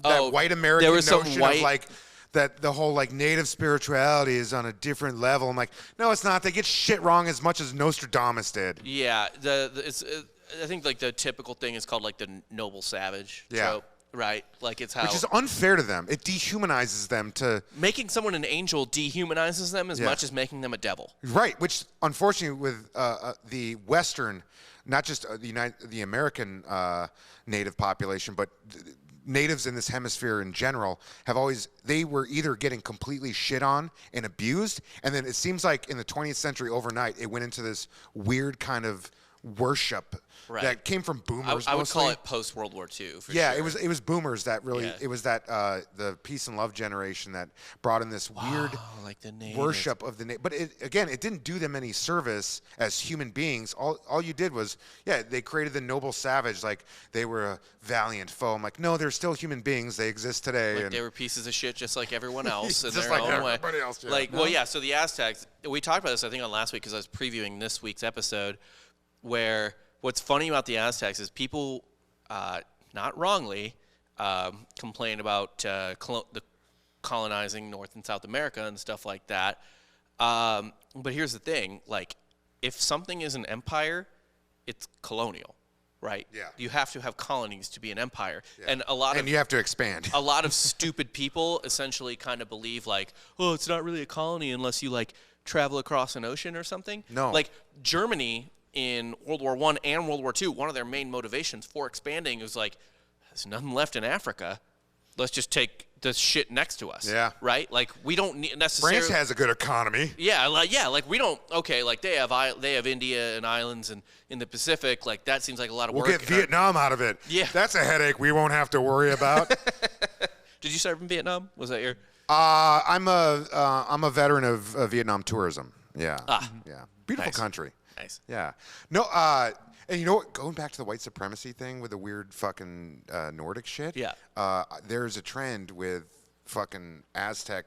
American there was notion white, of like that the whole like native spirituality is on a different level. I'm like, no, it's not. They get shit wrong as much as Nostradamus did. Yeah, I think like the typical thing is called like the noble savage trope. Right, like it's how which is unfair to them. It dehumanizes them to making someone an angel dehumanizes them as much as making them a devil. Right, which unfortunately with the Western, not just the American native population, but natives in this hemisphere in general they were either getting completely shit on and abused, and then it seems like in the 20th century overnight it went into this weird kind of worship that came from boomers. I would call it post World War II. Yeah, it was boomers that really. It was that the peace and love generation that brought in this weird like the worship of the. But it didn't do them any service as human beings. All you did was they created the noble savage, like they were a valiant foe. I'm like, no, they're still human beings. They exist today. Like they were pieces of shit, just like everyone else in just their like own way. Everybody else. Yeah. Like, well, yeah. So the Aztecs. We talked about this, I think, on last week because I was previewing this week's episode, where. What's funny about the Aztecs is people, not wrongly, complain about the colonizing North and South America and stuff like that. But here's the thing: like, if something is an empire, it's colonial, right? Yeah. You have to have colonies to be an empire. Yeah. And you have to expand. A lot of stupid people essentially kind of believe like, oh, it's not really a colony unless you like travel across an ocean or something. No. Like Germany in World War I and World War II, one of their main motivations for expanding was like, there's nothing left in Africa. Let's just take the shit next to us. Yeah. Right? Like we don't necessarily. France has a good economy. Yeah, like we don't. Okay, like they have India and islands and in the Pacific. Like that seems like a lot of work. We'll get Vietnam out of it. Yeah. That's a headache we won't have to worry about. Did you serve in Vietnam? Was that your? I'm a veteran of Vietnam tourism. Yeah. Yeah. Beautiful Nice. country. Nice. Yeah. No. And you know what? Going back to the white supremacy thing with the weird fucking Nordic shit. Yeah. There's a trend with fucking Aztec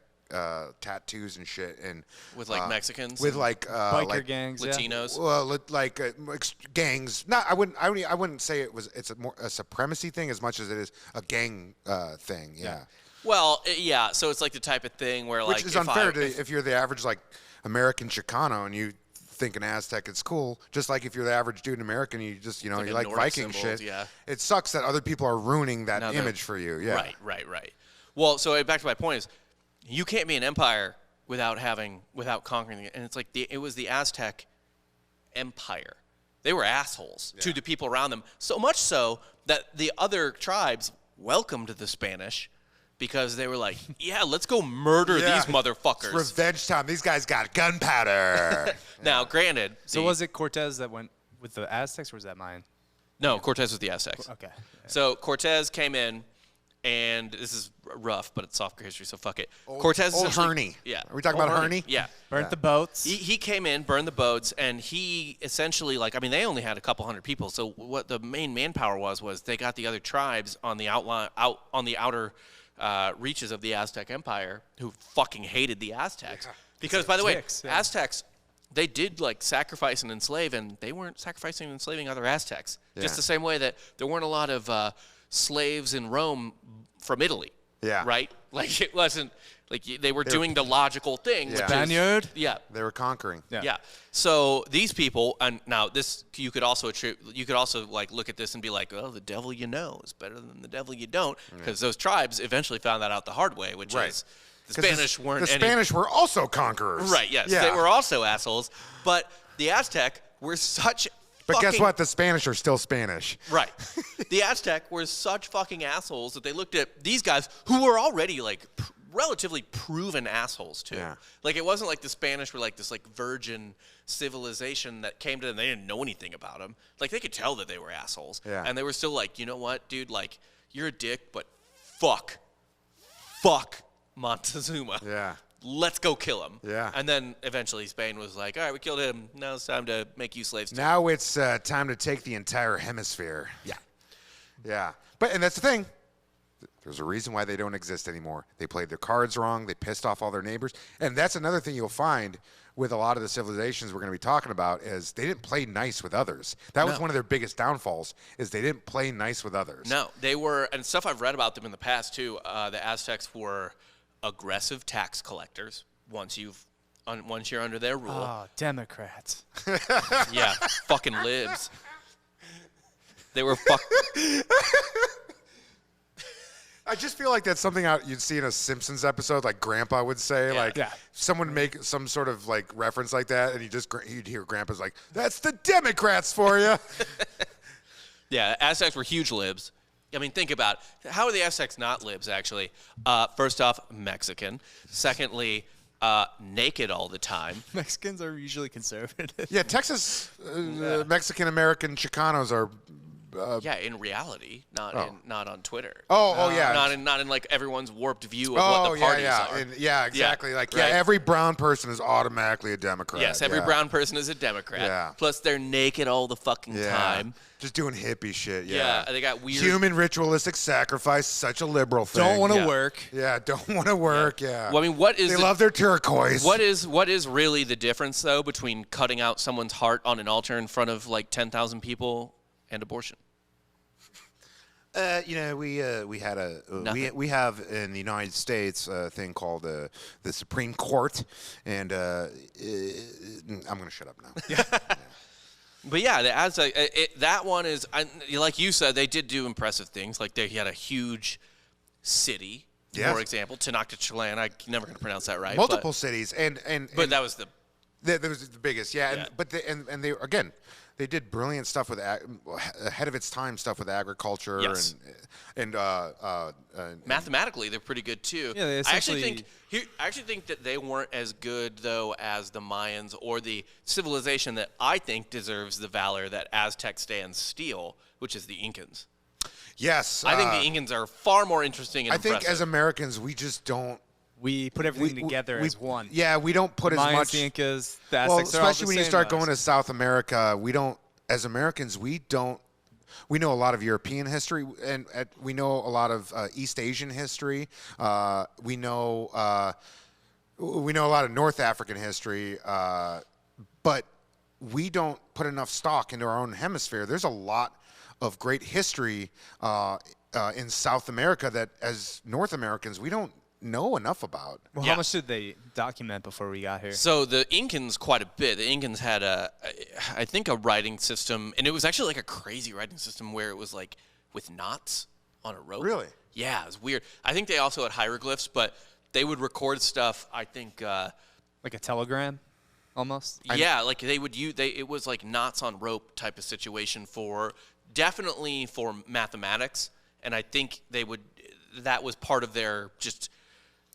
tattoos and shit, and With like Mexicans. with and like Biker gangs. Yeah. Latinos. well, like gangs. Not. I wouldn't say it's a supremacy thing as much as it is a gang thing. Yeah. Well, yeah. So it's like the type of thing where like Which is unfair if you're the average like American Chicano and you think an Aztec it's cool, just like if you're the average dude in America and you just you like like Nordic Viking symbols, shit. yeah. It sucks that other people are ruining that Now they're- image for you. Yeah. Right. Well, so back to my point is, you can't be an empire without conquering it. And it's like it was the Aztec empire. They were assholes to the people around them. So much so that the other tribes welcomed the Spanish because they were like, yeah, let's go murder Yeah. these motherfuckers. It's revenge time. These guys got gunpowder. Now, granted. So was it Cortez that went with the Aztecs, or was that mine? No, Cortez was the Aztecs. Okay. So Cortez came in, and this is rough, but it's soft history, so fuck it. Old Cortez Herney. Yeah. Are we talking Old about Herney? Yeah. Burnt the boats. He came in, burned the boats, and he essentially, they only had a couple hundred people. So what the main manpower was they got the other tribes on the outer reaches of the Aztec Empire who fucking hated the Aztecs. Yeah. Because, by the way, Ticks, yeah. Aztecs, they did sacrifice and enslave, and they weren't sacrificing and enslaving other Aztecs. Just Yeah. the same way that there weren't a lot of slaves in Rome from Italy. Yeah. Right? Like it wasn't they were doing the logical thing. Yeah. Which is- Spaniard? Yeah. They were conquering. Yeah. So these people, and now this you could also look at this and be like, oh, the devil you know is better than the devil you don't, because those tribes eventually found that out the hard way, which Right. is the Spanish weren't The any, Spanish were also conquerors. right. Yes, Yeah. they were also assholes, but the Aztec were such. But guess fucking- what? The Spanish are still Spanish. Right. The Aztec were such fucking assholes that they looked at these guys who were already relatively proven assholes too. Yeah. Like it wasn't like the Spanish were this virgin civilization that came to them. They didn't know anything about them. Like they could tell that they were assholes. Yeah. And they were still like, you know what, dude? Like you're a dick, but fuck Montezuma. Yeah. Let's go kill him. Yeah. And then eventually Spain was like, all right, we killed him. Now it's time to make you slaves too. Now it's time to take the entire hemisphere. Yeah. Yeah. And that's the thing. There's a reason why they don't exist anymore. They played their cards wrong. They pissed off all their neighbors. And that's another thing you'll find with a lot of the civilizations we're going to be talking about is they didn't play nice with others. That was No. one of their biggest downfalls is they didn't play nice with others. No, they were, and stuff I've read about them in the past too. The Aztecs were aggressive tax collectors. Once you're under their rule, Oh, Democrats. yeah, fucking libs. They were I just feel like that's something you'd see in a Simpsons episode, like Grandpa would say, Yeah. someone make some sort of reference like that, and you'd hear Grandpa's like, "That's the Democrats for you." Yeah, Aztecs were huge libs. I mean, think about it. How are the Aztecs not libs, actually? First off, Mexican. Secondly, naked all the time. Mexicans are usually conservative. Yeah, Texas Mexican American Chicanos are. Yeah, in reality, not on Twitter. Yeah. Not in everyone's warped view of what the parties are. Yeah, exactly. right. Every brown person is automatically a Democrat. Yes, every brown person is a Democrat. Yeah. Plus, they're naked all the fucking time. Just doing hippie shit. Yeah, they got weird. Human ritualistic sacrifice, such a liberal thing. Don't want to Yeah. work. Yeah, don't want to work. Yeah. Well, I mean, They love their turquoise. What is really the difference though between cutting out someone's heart on an altar in front of 10,000 people and abortion? We had we have in the United States a thing called the Supreme Court, and I'm going to shut up now. Yeah. But yeah, that one is, like you said, they did do impressive things. Like they had a huge city, for example, Tenochtitlan. I'm never going to pronounce that right. Multiple cities, but that was that was the biggest, they did brilliant stuff with ahead of its time stuff with agriculture and mathematically they're pretty good too. Yeah, I actually think that they weren't as good though as the Mayans or the civilization that I think deserves the valor that Aztec stands steal, which is the Incans. Yes, I think the Incans are far more interesting and impressive. think as Americans we just don't. We put everything together as one. Yeah, we don't put as much. The Incas, the Aztecs, especially when you start going to South America, we don't. As Americans, we don't. We know a lot of European history, and we know a lot of East Asian history. We know a lot of North African history, but we don't put enough stock into our own hemisphere. There's a lot of great history in South America that, as North Americans, we don't know enough about. Well, how much did they document before we got here? So the Incans quite a bit. The Incans had I think a writing system, and it was actually like a crazy writing system where it was like with knots on a rope. Really? Yeah, it was weird. I think they also had hieroglyphs, but they would record stuff. I think like a telegram, almost. Yeah, like they would use. It was like knots on rope type of situation definitely for mathematics, and I think that was part of their just.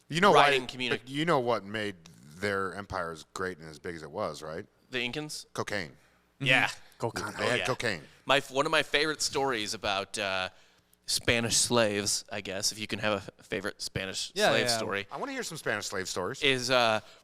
You know writing you know what made their empire as great and as big as it was, right? The Incans? Cocaine. Yeah. Cocaine. They had cocaine. One of my favorite stories about Spanish slaves, I guess, if you can have a favorite Spanish slave story. I want to hear some Spanish slave stories. Is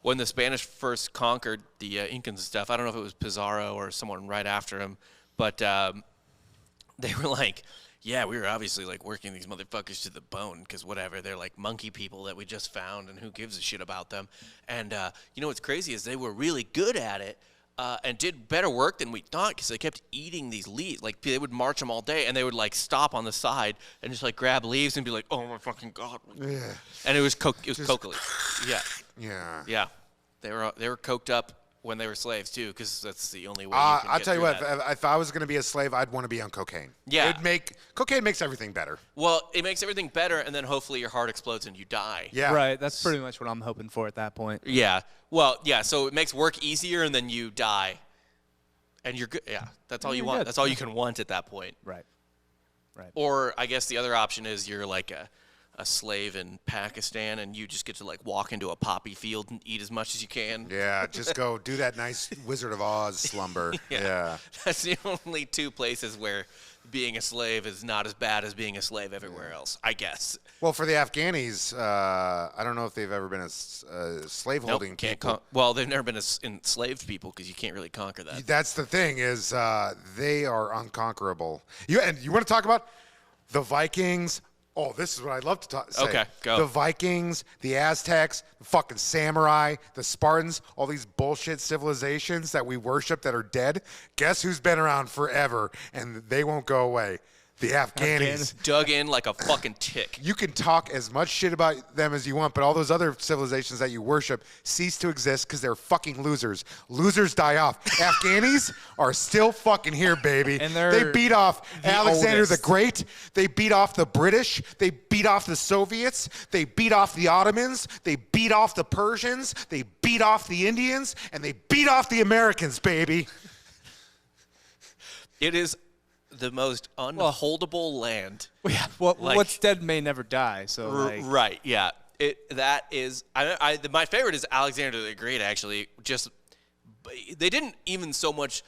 when the Spanish first conquered the Incans and stuff. I don't know if it was Pizarro or someone right after him, but they were like, yeah, we were obviously like working these motherfuckers to the bone because whatever, they're like monkey people that we just found and who gives a shit about them. And you know what's crazy is they were really good at it and did better work than we thought because they kept eating these leaves. Like they would march them all day and they would like stop on the side and just like grab leaves and be like, oh my fucking God. Yeah. And it was coca leaves. Yeah. Yeah. Yeah. They were coked up when they were slaves too, because that's the only way. I'll tell you what. If I was going to be a slave, I'd want to be on cocaine. Yeah, cocaine makes everything better. Well, it makes everything better, and then hopefully your heart explodes and you die. Yeah, right. That's pretty much what I'm hoping for at that point. Yeah. Well, yeah. So it makes work easier, and then you die, and you're good. Yeah, that's all you want. That's all you can want at that point. Right. Right. Or I guess the other option is you're like a slave in Pakistan and you just get to like walk into a poppy field and eat as much as you can. Yeah, just go do that nice Wizard of Oz slumber. Yeah. That's the only two places where being a slave is not as bad as being a slave everywhere else, I guess. Well, for the Afghanis, I don't know if they've ever been a slave-holding people. Well, they've never been enslaved people because you can't really conquer that. That's the thing is they are unconquerable. You want to talk about the Vikings? Oh, this is what I'd love to say. Okay, go. The Vikings, the Aztecs, the fucking samurai, the Spartans, all these bullshit civilizations that we worship that are dead. Guess who's been around forever and they won't go away? The Afghanis. Dug in like a fucking tick. You can talk as much shit about them as you want, but all those other civilizations that you worship cease to exist because they're fucking losers. Losers die off. Afghanis are still fucking here, baby. And they beat off Alexander oldest. the Great. They beat off the British. They beat off the Soviets. They beat off the Ottomans. They beat off the Persians. They beat off the Indians. And they beat off the Americans, baby. It is the most unholdable land. Yeah, what's dead may never die. So right, yeah. That is my favorite is Alexander the Great. Actually, they didn't even so much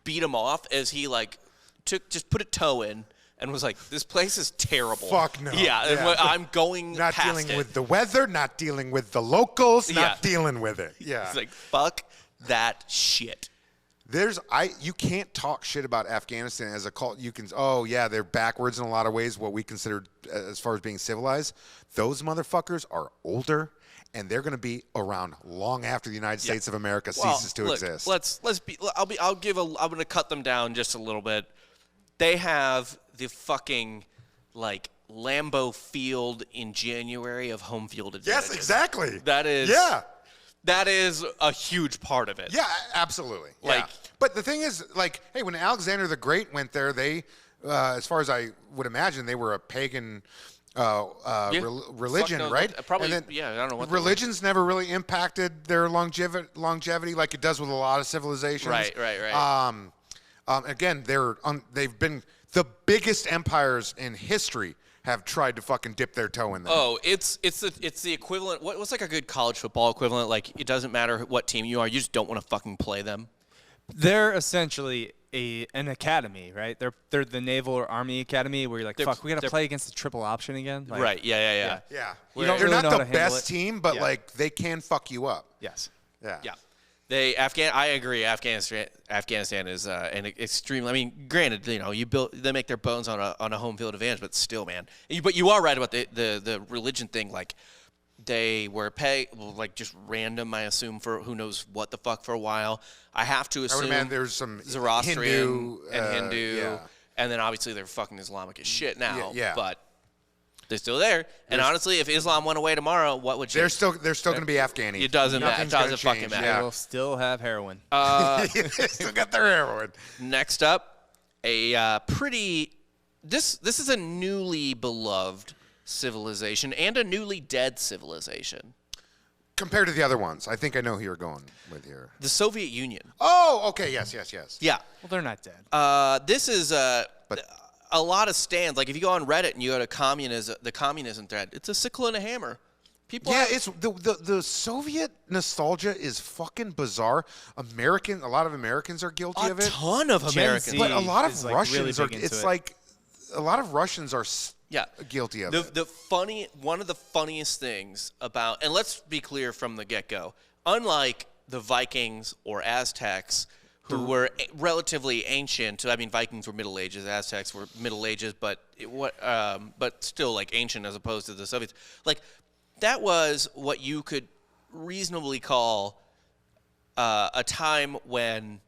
beat him off as he like put a toe in and was like, this place is terrible. Fuck no. Yeah. I'm going not past dealing it. with the weather, not dealing with the locals, not dealing with it. Yeah, it's like fuck that shit. You can't talk shit about Afghanistan as a cult. You can, they're backwards in a lot of ways, what we consider as far as being civilized. Those motherfuckers are older, and they're going to be around long after the United States of America ceases to exist. I'm going to cut them down just a little bit. They have the fucking like Lambeau Field in January of home field advantage. Yes, exactly. That is That is a huge part of it. Yeah, absolutely. Like, but the thing is, like, hey, when Alexander the Great went there, they, as far as I would imagine, they were a pagan religion, right? Probably, and then I don't know what. Religion's never really impacted their longevity like it does with a lot of civilizations. Right. Again, they've been the biggest empires in history. Have tried to fucking dip their toe in there. Oh, it's the equivalent. What's like a good college football equivalent? Like, it doesn't matter what team you are, you just don't want to fucking play them. They're essentially an academy, right? They're the Naval or Army Academy where you're like, fuck, we got to play against the triple option again. Like, right? Yeah. They're really not the best team, but like they can fuck you up. Yes. Yeah. I agree. Afghanistan is an extremely. I mean, granted, they make their bones on a home field advantage, but still, man. But you are right about the religion thing. Like, they were just random. I assume for who knows what the fuck for a while. I have to assume. I would imagine there's some Zoroastrian Hindu, and then obviously they're fucking Islamic as shit now. Yeah. But they're still there. And honestly, if Islam went away tomorrow, what would change? They're still going to be Afghani. It doesn't matter. It doesn't fucking matter. They will still have heroin. They still got their heroin. Next up, this is a newly beloved civilization and a newly dead civilization. Compared to the other ones, I think I know who you're going with here. The Soviet Union. Oh, okay, yes. Yeah. Well, they're not dead. This is a lot of stands. Like, if you go on Reddit and you go to the communism thread, it's a sickle and a hammer. It's the Soviet nostalgia is fucking bizarre. A lot of Americans are guilty of it. A ton of Americans, but a lot of Russians really are. It's like a lot of Russians are guilty of it. One of the funniest things about, and let's be clear from the get-go, unlike the Vikings or Aztecs, who were relatively ancient. I mean, Vikings were Middle Ages, Aztecs were Middle Ages, but still like ancient as opposed to the Soviets. Like, that was what you could reasonably call a time when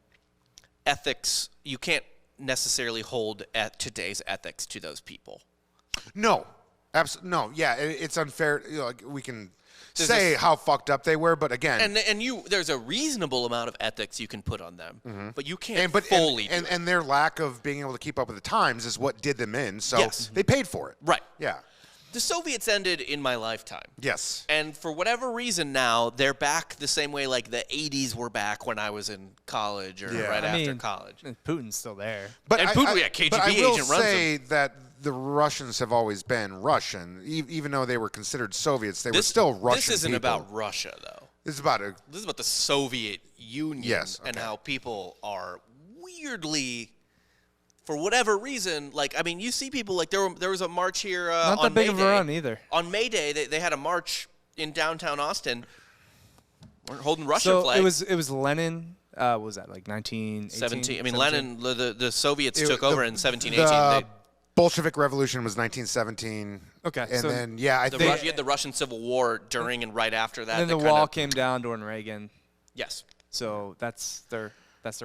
ethics, you can't necessarily hold at today's ethics to those people. No, absolutely no. Yeah, it's unfair. We can say how fucked up they were, but again, there's a reasonable amount of ethics you can put on them, but you can't and their lack of being able to keep up with the times is what did them in. So they paid for it. Right. Yeah. The Soviets ended in my lifetime. Yes. And for whatever reason now, they're back the same way like the 80s were back when I was in college or after college. Putin's still there. KGB but I agent will runs say them. that the Russians have always been Russian. Even though they were considered Soviets, they were still Russian This isn't people. about Russia, though. This is about the Soviet Union and okay. how people are weirdly... For whatever reason, like, I mean, you see people, like, there was a march here Not on that big May of Day. a run either. On May Day, they had a march in downtown Austin. We're holding Russian So flags. it was Lenin. What was that, like 1918? 17. I mean, 17? Lenin, the Soviets took over in 1718. The Bolshevik Revolution was 1917. Okay. And then, you had the Russian Civil War during and right after that. And then the wall came down during Reagan. Yes. So that's their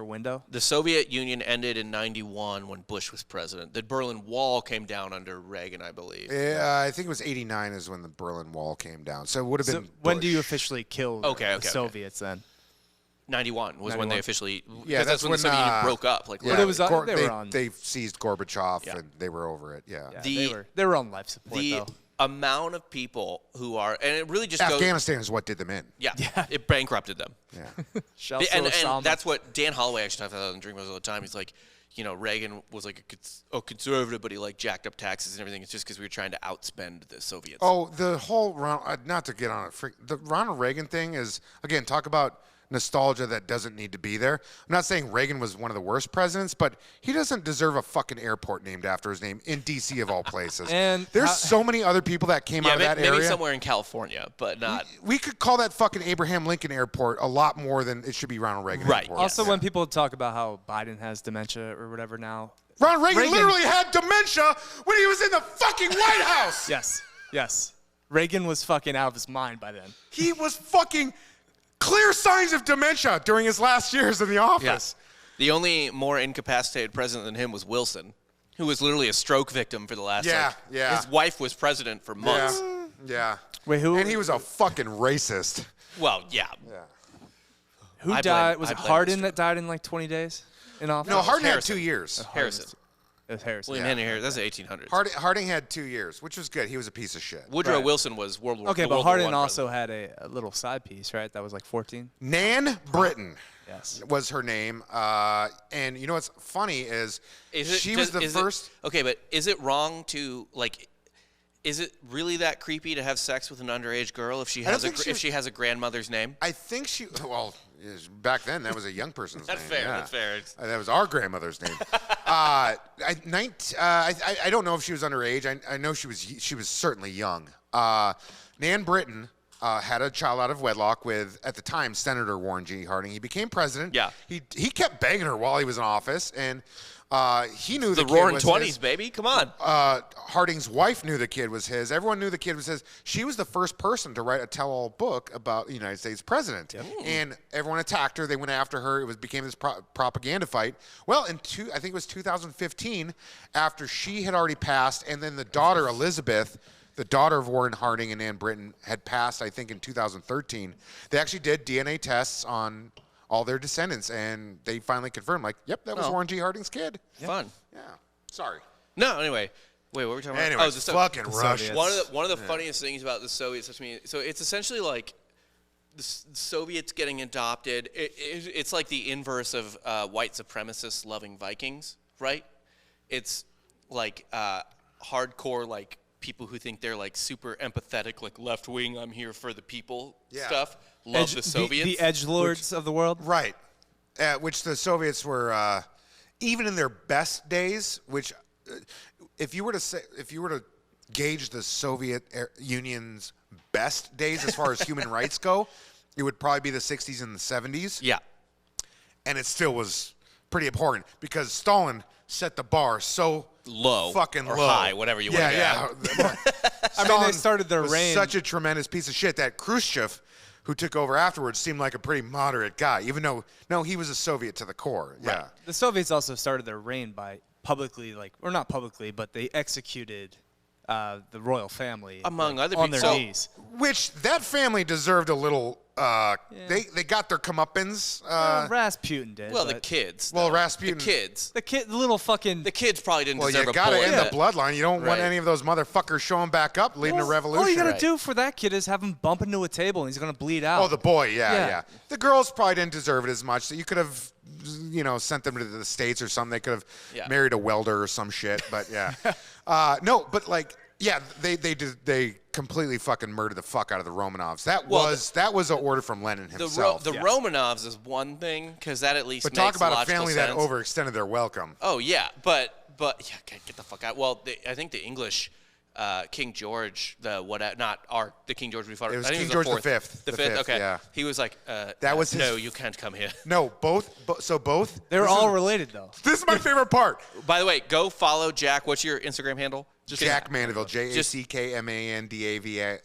window. The Soviet Union ended in 91 when Bush was president. The Berlin Wall came down under Reagan, I believe. Yeah, I think it was 89 is when the Berlin Wall came down. So it would have been when Bush. do you officially kill the Soviets then? 91 was 91? when they officially... Yeah, that's when the Soviet Union broke up. Like, But it was, they seized Gorbachev, and they were over it, they were on life support, though. Amount of people who are... And it really just Afghanistan is what did them in. Yeah. It bankrupted them. Yeah. and that's what Dan Holloway actually talks about on Dreamers all the time. He's like, Reagan was like a conservative, but he like jacked up taxes and everything. It's just because we were trying to outspend the Soviets. Oh, the whole not to get on it. The Ronald Reagan thing is, again, talk about nostalgia that doesn't need to be there. I'm not saying Reagan was one of the worst presidents, but he doesn't deserve a fucking airport named after his name in D.C. of all places. And there's so many other people that came out of that area. Maybe somewhere in California, but not. We could call that fucking Abraham Lincoln Airport a lot more than it should be Ronald Reagan Airport. Also, when people talk about how Biden has dementia or whatever now. Ronald Reagan literally had dementia when he was in the fucking White House. Yes. Reagan was fucking out of his mind by then. He was fucking clear signs of dementia during his last years in the office. Yeah. The only more incapacitated president than him was Wilson. Who was literally a stroke victim for the last. Yeah. His wife was president for months. Yeah. Wait, who? And he was a fucking racist. Well, yeah. Who died? Was it Hardin that died in like 20 days in office? No, Hardin had Harrison. 2 years. Harrison. It was Harrison. William Henry Harrison. That's the 1800s. Harding had 2 years, which was good. He was a piece of shit. Woodrow Wilson was World War. Okay, but World War Hardin I also president. had a little side piece, right? That was like 14. Nan Britton. Yes. Was her name. And you know what's funny is she was the first. Okay, but is it wrong to like? Is it really that creepy to have sex with an underage girl if she has a grandmother's name? I think she. Well, back then that was a young person's That's name. fair. Yeah. That's fair. That was our grandmother's name. I don't know if she was underage. I know she was certainly young. Nan Britton had a child out of wedlock with, at the time, Senator Warren G. Harding. He became president. Yeah. He kept banging her while he was in office, and he knew the kid roaring was 20s, his. baby. Come on. Harding's wife knew the kid was his. Everyone knew the kid was his. She was the first person to write a tell-all book about the United States president. Yep. And everyone attacked her. They went after her. It became this propaganda fight. Well, I think it was 2015, after she had already passed, and then the daughter, Elizabeth, the daughter of Warren Harding and Ann Britton, had passed, I think, in 2013. They actually did DNA tests on all their descendants, and they finally confirmed, like, yep, that was Warren G. Harding's kid. Fun. Yeah. Sorry. No, anyway. Wait, what were we talking about? Anyway, the fucking Russia. One of the funniest things about the Soviets, to me, so it's essentially like the Soviets getting adopted. It's like the inverse of white supremacists loving Vikings, right? It's like hardcore, like, people who think they're like super empathetic, like left wing, I'm here for the people stuff. Love the Soviets. The edgelords of the world. Right. Which the Soviets were, even in their best days, which if you were to gauge the Soviet Union's best days as far as human rights go, it would probably be the 60s and the 70s. Yeah. And it still was pretty abhorrent because Stalin set the bar so low, fucking or low, high, whatever you want to yeah. I mean, they started their reign. Such a tremendous piece of shit that Khrushchev, who took over afterwards, seemed like a pretty moderate guy, even though he was a Soviet to the core. Right. Yeah. The Soviets also started their reign by publicly, or not publicly, but they executed the royal family among other on people their knees. Which that family deserved a little. They got their comeuppance. Rasputin did. Well, the kids. Well, though. Rasputin. The kids. the little fucking. The kids probably didn't Well, deserve you a got to bullet. end the bloodline. You don't want Right. any of those motherfuckers showing back up, leading a revolution. All you gotta do for that kid is have him bump into a table and he's gonna bleed out. Oh, the boy, yeah. Yeah. The girls probably didn't deserve it as much. So you could have, sent them to the States or something. They could have married a welder or some shit. But yeah, no, but like, yeah, they completely fucking murdered the fuck out of the Romanovs. That was an order from Lenin himself. The Romanovs is one thing because that at least. But makes talk about a logical family sense. that overextended their welcome. Oh yeah, but yeah, get the fuck out. Well, I think the English. King George, the King George we fought. It was I think King it was George the V. The fifth, okay. Yeah. He was like, that was no, you can't come here. No, both. They were all related though. This is my favorite part. By the way, go follow Jack. What's your Instagram handle? Jack Mandaville, JackMandaville.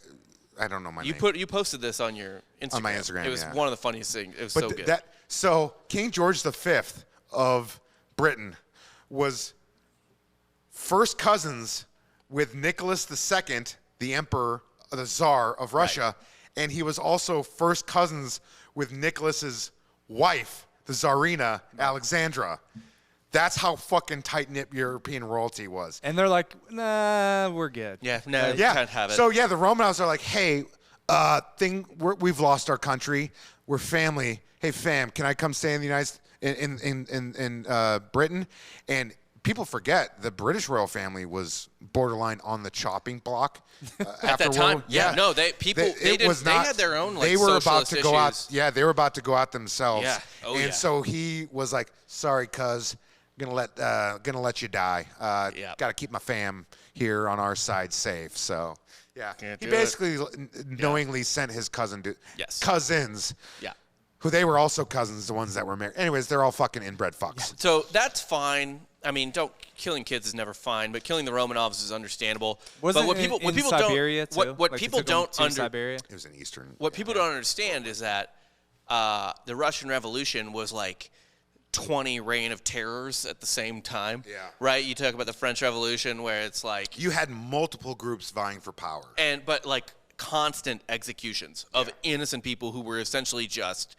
I don't know my name. You posted this on your Instagram. On my Instagram, It was yeah. one of the funniest things. It was so good. So King George V of Britain was first cousins with Nicholas II, the Emperor, the Tsar of Russia, and he was also first cousins with Nicholas's wife, the Tsarina Alexandra. That's how fucking tight-knit European royalty was. And they're like, nah, we're good. Yeah, no, you can't have it. So yeah, the Romanovs are like, hey, we've lost our country. We're family. Hey, fam, can I come stay in the in Britain? And people forget the British royal family was borderline on the chopping block at that time. No, they had their own like they were about socialist to go out. issues. Yeah, they were about to go out themselves. Yeah. Oh, and yeah. so he was like, "Sorry, cuz, gonna let you die. Got to keep my fam here on our side safe." So yeah, he basically knowingly sent his cousins. Yeah. Who they were also cousins, the ones that were married. Anyways, they're all fucking inbred fucks. So that's fine. I mean, killing kids is never fine, but killing the Romanovs is understandable. But what people Siberia don't too? what people don't Siberia? It was in Eastern. What people don't understand is that the Russian Revolution was like 20 reign of terrors at the same time. Yeah. Right? You talk about the French Revolution where it's like You had multiple groups vying for power. but like constant executions of innocent people who were essentially just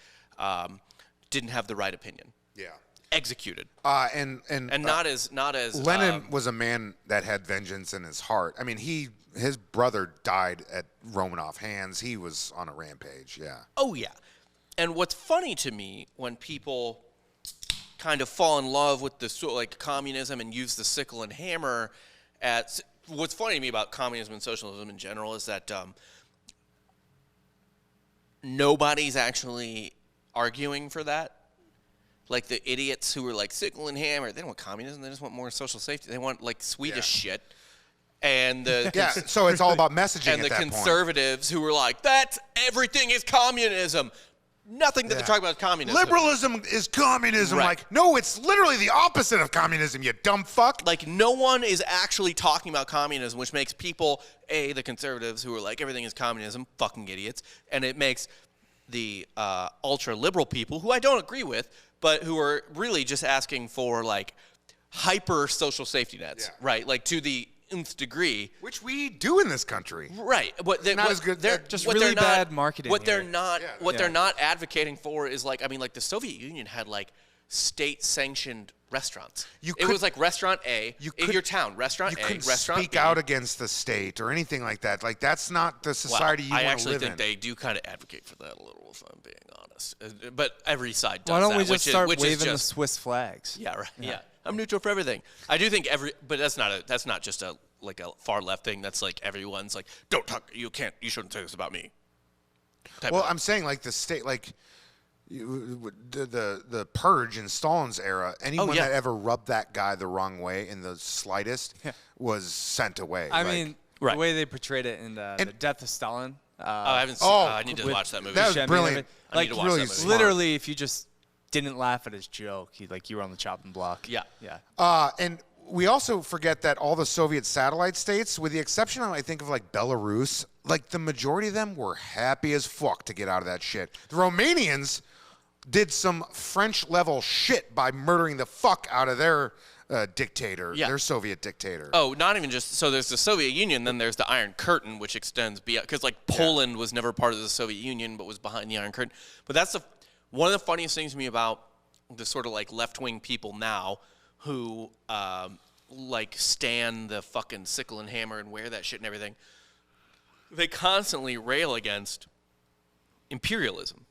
didn't have the right opinion. Yeah. Executed. And not as Lenin was a man that had vengeance in his heart. I mean, his brother died at Romanov hands. He was on a rampage. Yeah. Oh yeah. And what's funny to me when people kind of fall in love with the like communism and use the sickle and hammer what's funny to me about communism and socialism in general is that nobody's actually arguing for that. Like the idiots who were like sickle and hammer, they don't want communism, they just want more social safety. They want like Swedish shit. And so it's all about messaging. And at the that conservatives who were like, that's everything is communism. Nothing that they're talking about is communism. Liberalism is communism. Right. Like, no, it's literally the opposite of communism, you dumb fuck. Like, no one is actually talking about communism, which makes people, the conservatives who are like, everything is communism, fucking idiots. And it makes the ultra-liberal people, who I don't agree with, but who are really just asking for, like, hyper social safety nets, right? Like, to the nth degree. Which we do in this country. Right. But not as good. They're just really bad marketing. What they're not advocating for is like, I mean, like the Soviet Union had like state-sanctioned restaurants. It was like restaurant A in your town, restaurant A, restaurant B. Speak out against the state or anything like that. Like that's not the society you want to live in. I actually think they do kind of advocate for that a little, if I'm being honest. But every side does Why don't that, we just start waving the just, Swiss flags? Yeah, right. Yeah. I'm neutral for everything. I do think but that's not just a far left thing. That's like everyone's like, don't talk. You shouldn't say this about me. Well, I'm saying like the state, like the purge in Stalin's era. Anyone that ever rubbed that guy the wrong way in the slightest was sent away. I mean, the way they portrayed it in the Death of Stalin. I haven't seen. I need to watch that movie. That was brilliant. I need to watch that movie. Literally, if you just didn't laugh at his joke, you were on the chopping block. Yeah. And we also forget that all the Soviet satellite states, with the exception of, I think, of like Belarus, like the majority of them were happy as fuck to get out of that shit. The Romanians did some French-level shit by murdering the fuck out of their dictator, their Soviet dictator. Oh, not even just, so there's the Soviet Union, then there's the Iron Curtain, which extends beyond, because like Poland was never part of the Soviet Union, but was behind the Iron Curtain. But that's one of the funniest things to me about the sort of like left-wing people now who like stand the fucking sickle and hammer and wear that shit and everything. They constantly rail against imperialism.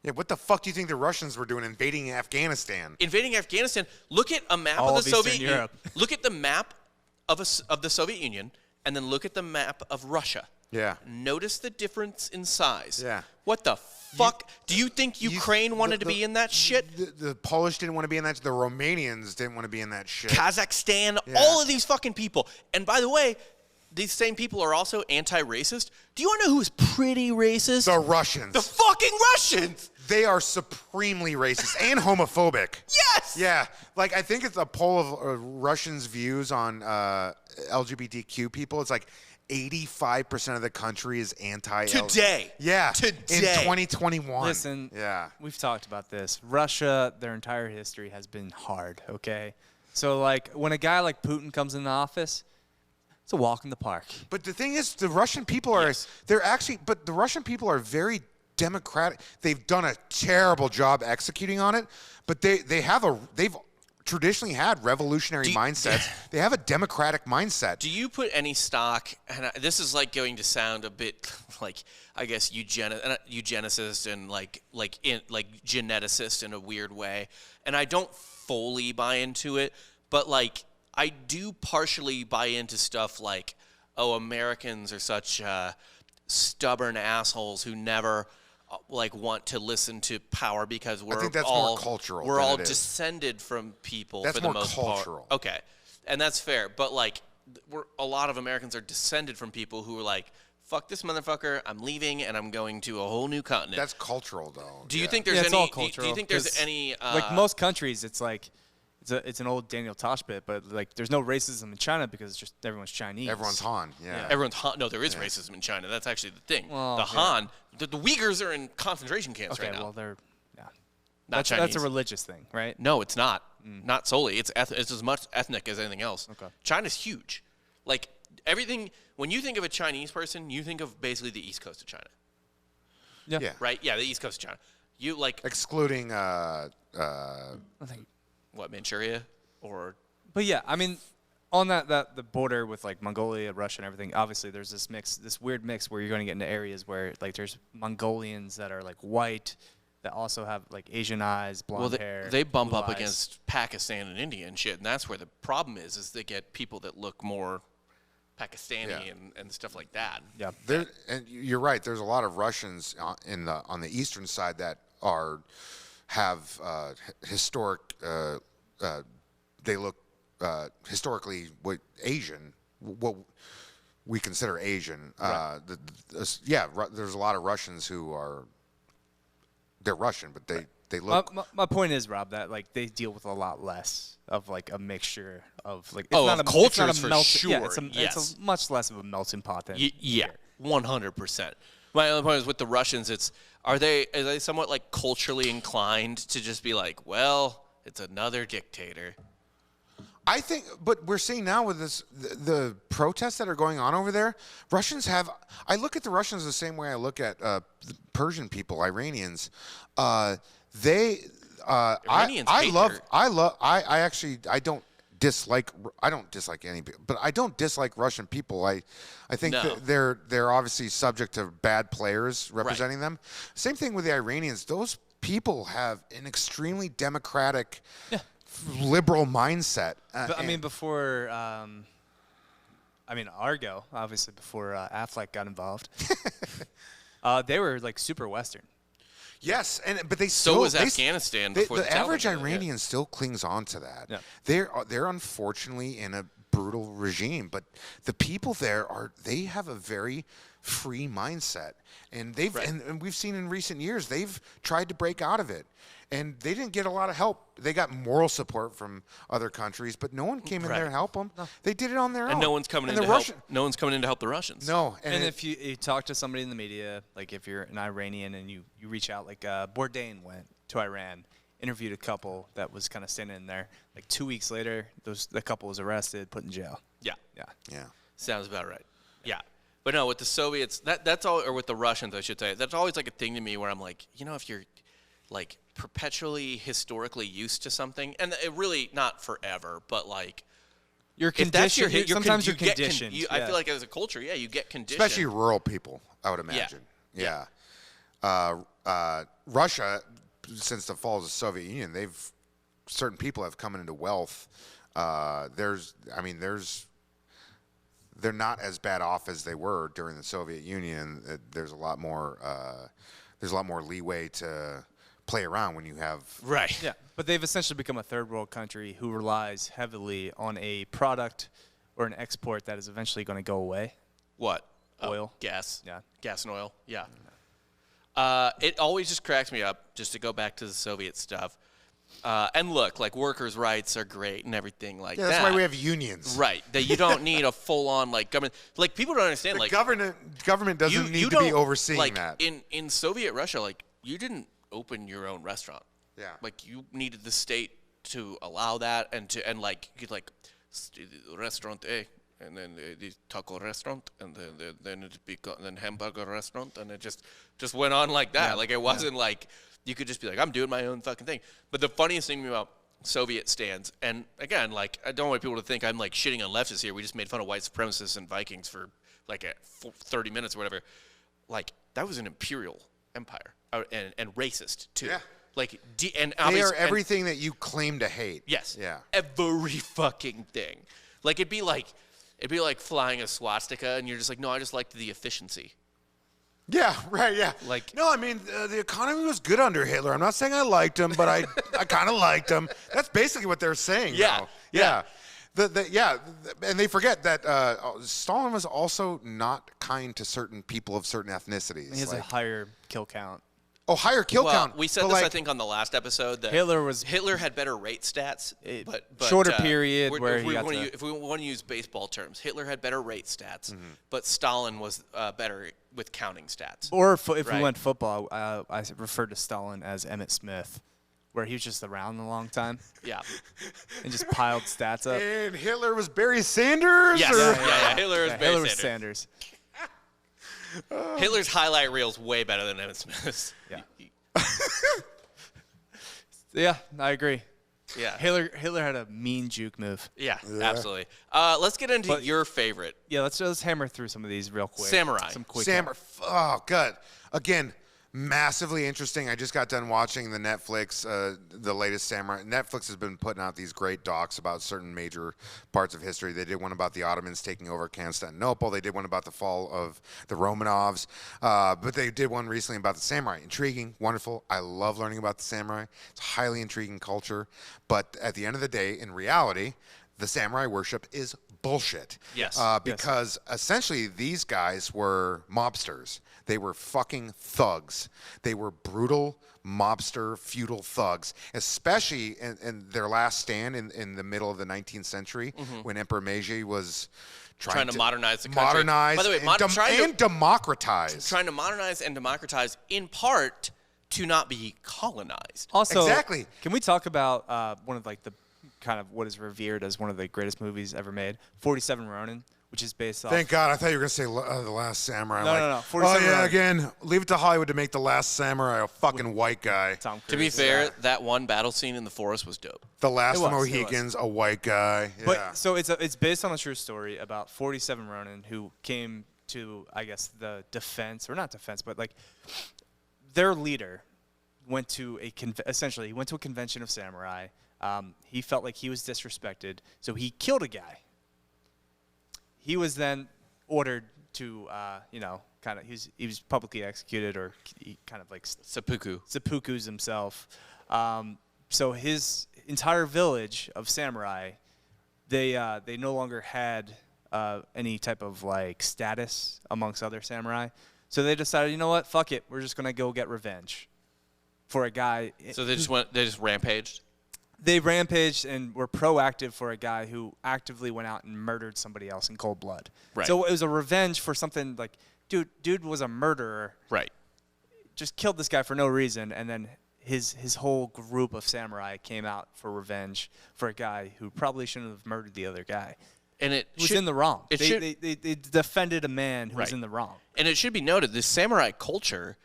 Yeah, what the fuck do you think the Russians were doing invading Afghanistan? Invading Afghanistan. Look at a map of the Soviet Union. Look at the map of the Soviet Union, and then look at the map of Russia. Yeah. Notice the difference in size. Yeah. What the fuck? Do you think Ukraine wanted to be in that shit? The Polish didn't want to be in that. The Romanians didn't want to be in that shit. Kazakhstan, all of these fucking people. And by the way, these same people are also anti-racist. Do you want to know who's pretty racist? The Russians. The fucking Russians! They are supremely racist and homophobic. Yes! Yeah. Like, I think it's a poll of Russians' views on LGBTQ people. It's like 85% of the country is anti-LGBT. Today. Yeah. Today. In 2021. Listen, we've talked about this. Russia, their entire history has been hard, okay? So, like, when a guy like Putin comes into office, it's a walk in the park. But the thing is, the Russian people are, but the Russian people are very democratic. They've done a terrible job executing on it, but they've traditionally had revolutionary mindsets. They have a democratic mindset. Do you put any stock, and this is like going to sound a bit like, I guess, eugenicist and like geneticist in a weird way, and I don't fully buy into it, but like, I do partially buy into stuff like, oh, Americans are such stubborn assholes who never like want to listen to power because I think that's more cultural. We're all descended from people for the most part. That's more cultural. Okay, and that's fair. But like, a lot of Americans are descended from people who are like, fuck this motherfucker, I'm leaving and I'm going to a whole new continent. That's cultural, though. Do you think there's it's any? all cultural, do you think there's any? Like most countries, it's like. It's an old Daniel Tosh bit, but like there's no racism in China because it's just everyone's Chinese. Everyone's Han, Everyone's Han. No, there is racism in China. That's actually the thing. Well, the Han, the Uyghurs are in concentration camps right now. Well, they're not Chinese. That's a religious thing, right? No, it's not. Not solely. It's as much ethnic as anything else. Okay. China's huge. Like, everything, when you think of a Chinese person, you think of basically the east coast of China. Yeah. Right? Yeah, the east coast of China. You, like... Excluding, I think. What, Manchuria? Or... But yeah, I mean, on the border with like Mongolia, Russia, and everything, obviously there's this weird mix where you're going to get into areas where like there's Mongolians that are like white that also have like Asian eyes, blonde hair. They bump blue up eyes. against Pakistan and India and shit, and that's where the problem is they get people that look more Pakistani and stuff like that. Yeah. And you're right. There's a lot of Russians on the eastern side that have historic. They look historically Asian. What we consider Asian. Right. There's a lot of Russians who are. They're Russian, but they look. My point is, Rob, that like they deal with a lot less of like a mixture of like. Cultures for sure. Yeah, it's a much less of a melting pot than. Yeah, 100%. My only point is with the Russians, are they somewhat like culturally inclined to just be like, well, it's another dictator. I think, but we're seeing now with the protests that are going on over there, Russians have. I look at the Russians the same way I look at the Persian people, Iranians. Iranians I don't dislike any people, but I don't dislike Russian people. I think that they're obviously subject to bad players representing them. Same thing with the Iranians. Those people have an extremely democratic. Yeah. Liberal mindset. But, I mean, before, Argo, obviously, before Affleck got involved, they were like super Western. Yes, but they so was Afghanistan. Before the average Iranian still clings on to that. Yeah. They're unfortunately in a brutal regime, but the people there they have a very free mindset, and and we've seen in recent years they've tried to break out of it. And they didn't get a lot of help. They got moral support from other countries, but no one came in there to help them. No. They did it on their own. And no one's coming in to help. No one's coming in to help the Russians. No. And if you talk to somebody in the media, like if you're an Iranian and you reach out, like Bourdain went to Iran, interviewed a couple that was kind of standing in there. Like 2 weeks later, the couple was arrested, put in jail. Yeah. Yeah. Sounds about right. Yeah. But no, with the Soviets, that's all, or with the Russians, I should say, that's always like a thing to me where I'm like, if you're like perpetually historically used to something, and it really not forever, but like you're conditioned. Sometimes you're conditioned. I feel like as a culture, you get conditioned. Especially rural people, I would imagine. Yeah. Russia, since the fall of the Soviet Union, certain people have come into wealth. They're not as bad off as they were during the Soviet Union. There's a lot more leeway to play around when you have Yeah, but they've essentially become a third world country who relies heavily on a product or an export that is eventually going to go away. What? Oil. Gas. Yeah. Gas and oil. Yeah. It always just cracks me up, just to go back to the Soviet stuff. And look, like workers' rights are great and everything like that. That's why we have unions. Right. That you don't need a full-on like government. Like people don't understand. The like government doesn't need to be overseeing that. In Soviet Russia, like you didn't open your own restaurant. Yeah. Like you needed the state to allow that and like you like restaurant A and then the taco restaurant and then hamburger restaurant and it just went on like that. Yeah. Like it wasn't like you could just be like I'm doing my own fucking thing. But the funniest thing about Soviet stands, and again, like I don't want people to think I'm like shitting on leftists here. We just made fun of white supremacists and Vikings for like 30 minutes or whatever. Like that was an imperial empire and racist too. Yeah. Like they are everything that you claim to hate. Yes. Yeah. Every fucking thing. Like it'd be like flying a swastika, and you're just like, no, I just liked the efficiency. Yeah, right, yeah. Like, no, I mean, the economy was good under Hitler. I'm not saying I liked him, but I kind of liked him. That's basically what they're saying now. Yeah. And they forget that Stalin was also not kind to certain people of certain ethnicities. He has a higher kill count. Oh, higher kill count. We said this, I think, on the last episode that Hitler had better rate stats, but shorter period if we want to use baseball terms, Hitler had better rate stats, but Stalin was better with counting stats. Or if we went football, I referred to Stalin as Emmitt Smith. where he was just around a long time Yeah. and just piled stats up. And Hitler was Barry Sanders? Yes. Or- Yeah. Hitler is Yeah, Barry Hitler was Sanders. Sanders. Hitler's highlight reel's way better than Emmitt Smith's. Yeah. Yeah, I agree. Yeah. Hitler had a mean juke move. Yeah, absolutely. Let's get into your favorite. Yeah, let's hammer through some of these real quick. Samurai. Some quick. Oh, good. Again, massively interesting. I just got done watching the Netflix, the latest Samurai. Netflix has been putting out these great docs about certain major parts of history. They did one about the Ottomans taking over Constantinople. They did one about the fall of the Romanovs. But they did one recently about the samurai. Intriguing, wonderful. I love learning about the samurai. It's a highly intriguing culture. But at the end of the day, in reality, the samurai worship is bullshit. Yes. Because essentially these guys were mobsters. They were fucking thugs. They were brutal mobster, feudal thugs, especially in their last stand in the middle of the 19th century when Emperor Meiji was trying to modernize the country. Modernize By the way, and democratize. Trying to modernize and democratize in part to not be colonized. Also, Exactly. Can we talk about one of like the kind of what is revered as one of the greatest movies ever made, 47 Ronin, which is based off. Thank God. I thought you were going to say The Last Samurai. No. Oh, 47 yeah, Ronin. again, leave it to Hollywood to make The Last Samurai a fucking white guy. Tom Cruise. To be fair, that one battle scene in the forest was dope. The Last It was, Mohicans, a white guy. Yeah. But so it's based on a true story about 47 Ronin who came to, I guess, the defense, or not defense, but like their leader went to essentially he went to a convention of samurai. He felt like he was disrespected, so he killed a guy. He was then ordered to, kind of, he was publicly executed, or he kind of like seppuku's himself. So his entire village of samurai, they no longer had any type of like status amongst other samurai. So they decided, you know what, fuck it, we're just gonna go get revenge for a guy. So they just rampaged? They rampaged and were proactive for a guy who actively went out and murdered somebody else in cold blood. Right. So it was a revenge for something like, dude was a murderer. Right. Just killed this guy for no reason, and then his whole group of samurai came out for revenge for a guy who probably shouldn't have murdered the other guy. And it Was in the wrong. It They defended a man who was Right. in the wrong. And it should be noted, the samurai culture,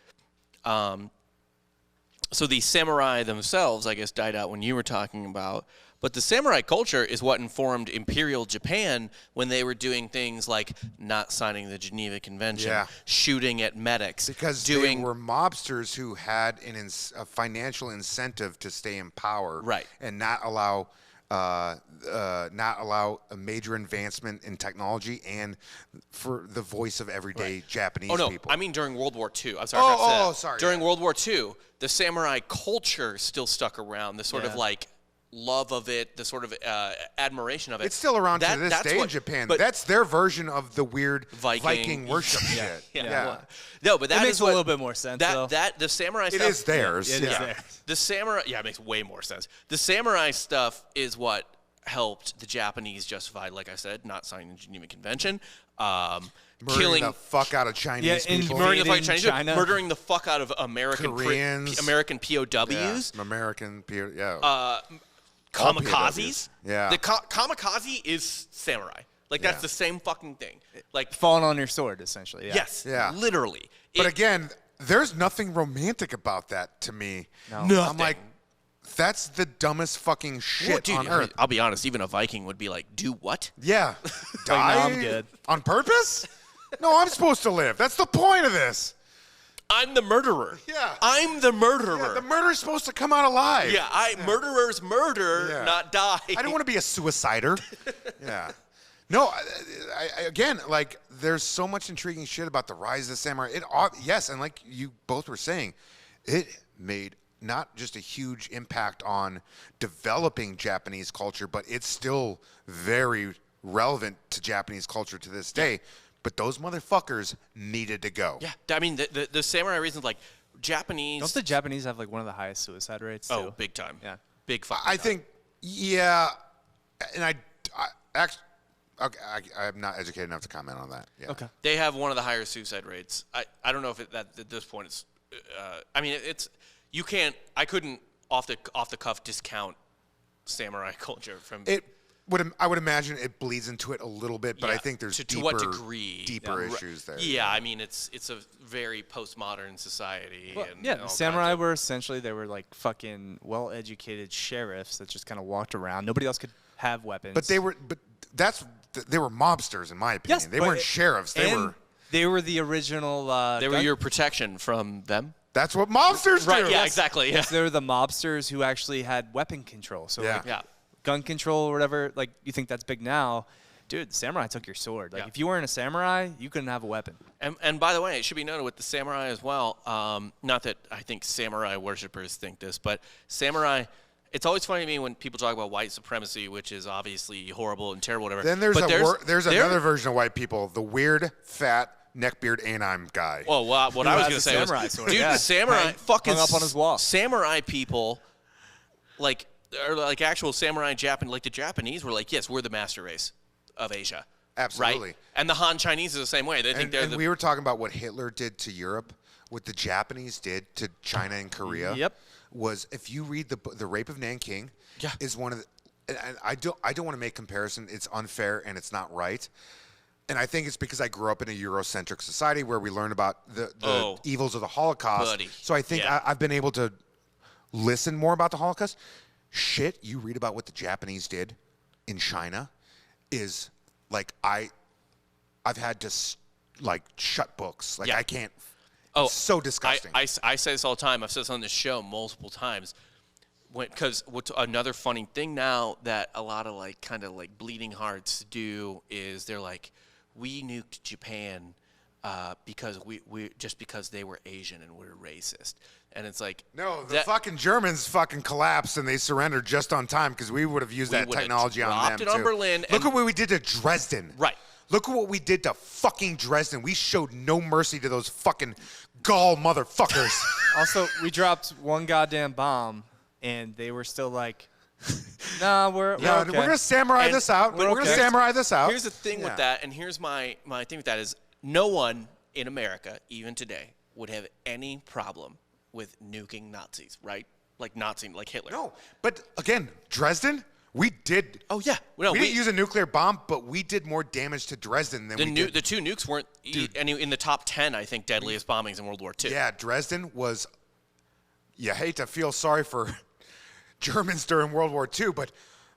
so the samurai themselves, I guess, died out when you were talking about, but the samurai culture is what informed Imperial Japan when they were doing things like not signing the Geneva Convention, Yeah. shooting at medics, Because they were mobsters who had a financial incentive to stay in power, Right. and not allow a major advancement in technology and for the voice of everyday Japanese Oh, no, people. I mean during World War II. I'm sorry. I forgot to say that. sorry, During yeah. World War II, the samurai culture still stuck around, the sort of Yeah. like love of it, the sort of admiration of it. It's still around to this that's day what- in Japan. but- That's their version of the weird Viking worship shit. Yeah. No, but that makes is a what, little bit more sense, though. That the samurai It stuff is theirs. It is yeah. theirs. The samurai, it makes way more sense. The samurai stuff is what helped the Japanese justify, like I said, not signing the Geneva Convention, Murdering the fuck out of Chinese Yeah, people. murdering the fuck out of Invading Chinese, China. murdering the fuck out of American Koreans. American POWs. Yeah, American people. Yeah. Kamikazes. POWs. Yeah. The kamikaze is samurai. Like that's Yeah. the same fucking thing. Like Falling on your sword, essentially. Yeah. yes, Yeah. literally. But again, there's nothing romantic about that to me. Nothing. I'm like, that's the dumbest fucking Well, shit dude, on earth. I'll be honest. Even a Viking would be like, "Do what?" Yeah. Like, Die no, I'm good. on purpose? No, I'm supposed to live. That's the point of this. I'm the murderer. Yeah. I'm the murderer. Yeah, the murderer's supposed to come out alive. Yeah, murderers murder, Yeah. not die. I don't want to be a suicider. Yeah. No, again, like, there's so much intriguing shit about the rise of the samurai. Yes, and like you both were saying, it made not just a huge impact on developing Japanese culture, but it's still very relevant to Japanese culture to this day. But those motherfuckers needed to go. Yeah, I mean the samurai reasons like Japanese. Don't the Japanese have like one of the highest suicide rates too? Oh, big time. Yeah. Big fucking I time. think, yeah, and I actually, okay, I'm not educated enough to comment on that. Yeah. Okay. They have one of the higher suicide rates. I don't know if that at this point it's. I mean it's you can't. I couldn't off the cuff discount samurai culture from I would imagine it bleeds into it a little bit, but I think there's to what degree deeper issues there. Yeah, I mean it's a very postmodern society. Well, and yeah, all the samurai kinds were essentially they were like fucking well-educated sheriffs that just kind of walked around. Nobody else could have weapons. But they were mobsters in my opinion. Yes, they weren't sheriffs. They were the original. they were your protection from them. That's what mobsters Right? do. Yeah, exactly. Yeah. Yes, they were the mobsters who actually had weapon control. So Yeah. like, Yeah. gun control or whatever. Like you think that's big now, dude? The samurai took your sword. Like if you weren't a samurai, you couldn't have a weapon. And by the way, it should be noted with the samurai as well. Not that I think samurai worshippers think this, but samurai. It's always funny to me when people talk about white supremacy, which is obviously horrible and terrible, whatever. Then there's another version of white people, the weird, fat, neckbeard, anime guy. Oh, well, what I was going to say was, dude, the samurai fucking hung up on his wall. Samurai people, like actual samurai like the Japanese were like, yes, we're the master race of Asia. Absolutely. Right? And the Han Chinese is the same way. They think they're we were talking about what Hitler did to Europe, what the Japanese did to China and Korea. Yep. Was if you read the Rape of Nanking, is one of the. And I don't want to make comparison. It's unfair and it's not right. And I think it's because I grew up in a Eurocentric society where we learned about the evils of the Holocaust. Buddy. So I think I've been able to listen more about the Holocaust. Shit, you read about what the Japanese did in China is like I've had to like shut books. Like I can't. Oh, it's so disgusting. I say this all the time. I've said this on this show multiple times. Because what's another funny thing now that a lot of like kind of like bleeding hearts do is they're like, we nuked Japan because we just because they were Asian and we're racist. And it's like no, the fucking Germans fucking collapsed and they surrendered just on time because we would have used that technology on them it on too. Berlin. Look at what we did to Dresden. Right. Look at what we did to fucking Dresden. We showed no mercy to those fucking Gaul motherfuckers. Also, we dropped one goddamn bomb, and they were still like, "Nah, we're okay. We're gonna samurai this out. We're gonna samurai this out." Here's the thing with that, and here's my thing with that is no one in America, even today, would have any problem with nuking Nazis, right? Like Nazi, like Hitler. No, but again, Dresden. We did. Oh yeah, no, we didn't use a nuclear bomb, but we did more damage to Dresden than we did. The two nukes weren't in the top 10, I think, deadliest bombings in World War II. Yeah, Dresden was. You hate to feel sorry for Germans during World War II, but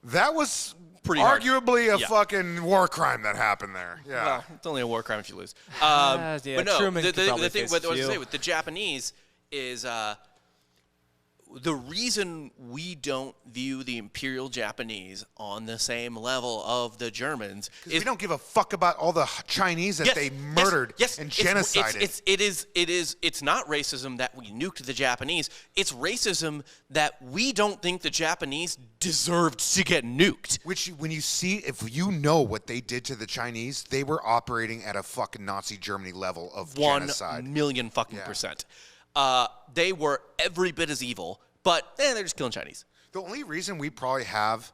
that was pretty arguably a fucking war crime that happened there. Yeah, well, it's only a war crime if you lose. Yeah, but no, Truman the could probably thing face what I a was few. to say with the Japanese is the reason we don't view the Imperial Japanese on the same level of the Germans is we don't give a fuck about all the Chinese that they murdered and genocided. It's not racism that we nuked the Japanese. It's racism that we don't think the Japanese deserved to get nuked. Which, when you see, if you know what they did to the Chinese, they were operating at a fucking Nazi Germany level of genocide. 1 million fucking percent. They were every bit as evil, but they're just killing Chinese. The only reason we probably have,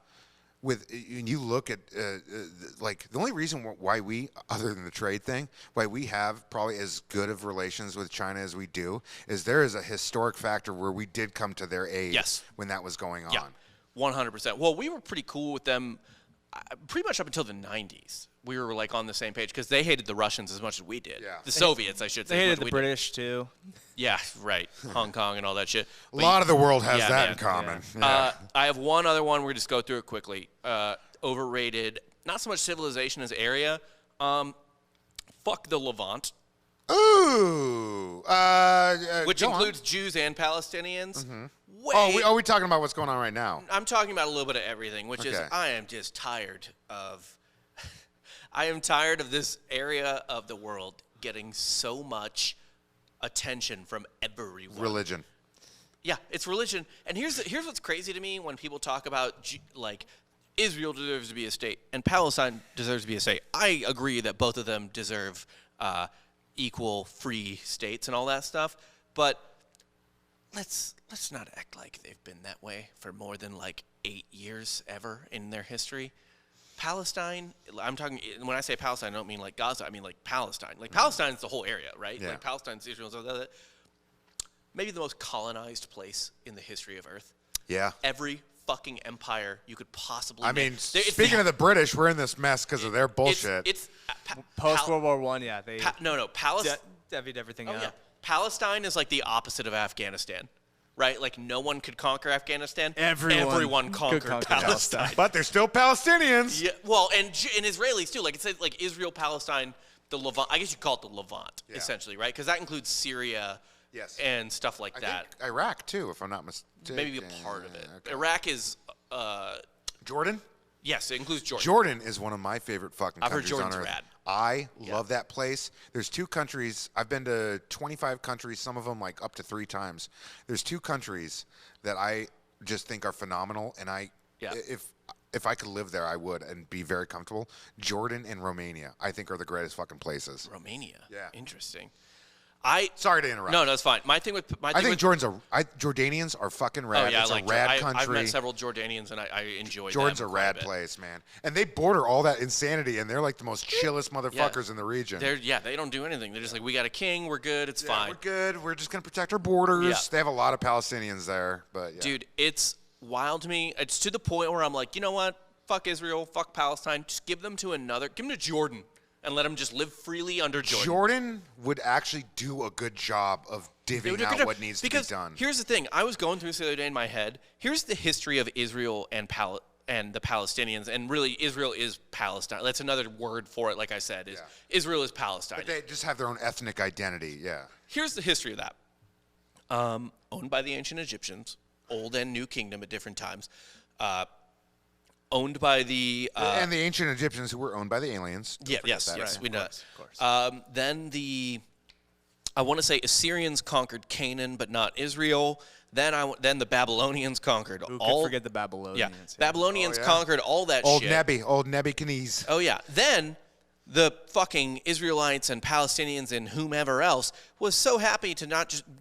when you look at, like, the only reason why we, other than the trade thing, why we have probably as good of relations with China as we do, is there is a historic factor where we did come to their aid when that was going on. Yeah, 100%. Well, we were pretty cool with them pretty much up until the 90s. We were like on the same page because they hated the Russians as much as we did. Yeah. The Soviets, I should say. They hated the British too. Yeah, right. Hong Kong and all that shit. A lot of the world has that in common. Yeah. I have one other one. We're going to just go through it quickly. Overrated. Not so much civilization as area. Fuck the Levant. Ooh. Which includes Jews and Palestinians. Mm-hmm. Are we talking about what's going on right now? I'm talking about a little bit of everything, which is I am just tired of... I am tired of this area of the world getting so much attention from everyone. Religion. Yeah, it's religion. And here's what's crazy to me when people talk about, like, Israel deserves to be a state and Palestine deserves to be a state. I agree that both of them deserve equal free states and all that stuff. But let's not act like they've been that way for more than, like, 8 years ever in their history. Palestine, I'm talking, when I say Palestine, I don't mean like Gaza, I mean like Palestine. Like Palestine's the whole area, right? Yeah. Like Palestine's Israel, maybe the most colonized place in the history of Earth. Yeah. Every fucking empire you could possibly I mean, name. speaking of the British, we're in this mess because of their bullshit. It's Post World War I, yeah, they Palestine. devied everything Oh, up. yeah. Palestine is like the opposite of Afghanistan, right? Like no one could conquer Afghanistan. Everyone conquered conquer Palestine. But they're still Palestinians. Yeah, well, and Israelis too. Like it says, like Israel, Palestine, the Levant. I guess you call it the Levant, essentially, right? Because that includes Syria, Yes. and stuff like I that. think Iraq too, if I'm not mistaken. Maybe a part of it. Okay. Iraq is, Jordan. yes, it includes Jordan. Jordan is one of my favorite fucking I've heard countries on Jordan's earth. rad. I love that place. There's 2 countries. I've been to 25 countries, some of them like up to 3 times. There's 2 countries that I just think are phenomenal, and if I could live there, I would and be very comfortable. Jordan and Romania, I think, are the greatest fucking places. Romania. Yeah. Interesting. Sorry to interrupt. No, it's fine. My thing with I think Jordanians are fucking rad. Oh yeah, it's I like a rad I've country. met several Jordanians and I enjoy Jordan's them a quite rad bit. place, man. And they border all that insanity, and they're like the most chillest motherfuckers in the region. They don't do anything. They're just like, we got a king, we're good, it's fine. We're good. We're just going to protect our borders. Yeah. They have a lot of Palestinians there. But yeah. Dude, it's wild to me. It's to the point where I'm like, you know what? Fuck Israel, fuck Palestine. Just give them to Jordan and let them just live freely under Jordan. Jordan would actually do a good job of divvying out what needs to be done. Here's the thing. I was going through this the other day in my head. Here's the history of Israel and the Palestinians, and really Israel is Palestine. That's another word for it, like I said, is Israel is Palestine. But they just have their own ethnic identity, yeah. Here's the history of that. Owned by the ancient Egyptians, Old and New Kingdom at different times. Owned by the and the ancient Egyptians who were owned by the aliens. Yes, we know. Of course. Then I want to say Assyrians conquered Canaan, but not Israel. Then the Babylonians conquered Who all. could forget the Babylonians? Yeah, Babylonians yeah. conquered all that Old shit. Old Nebuchadnezzar. Oh yeah. Then the fucking Israelites and Palestinians and whomever else was so happy to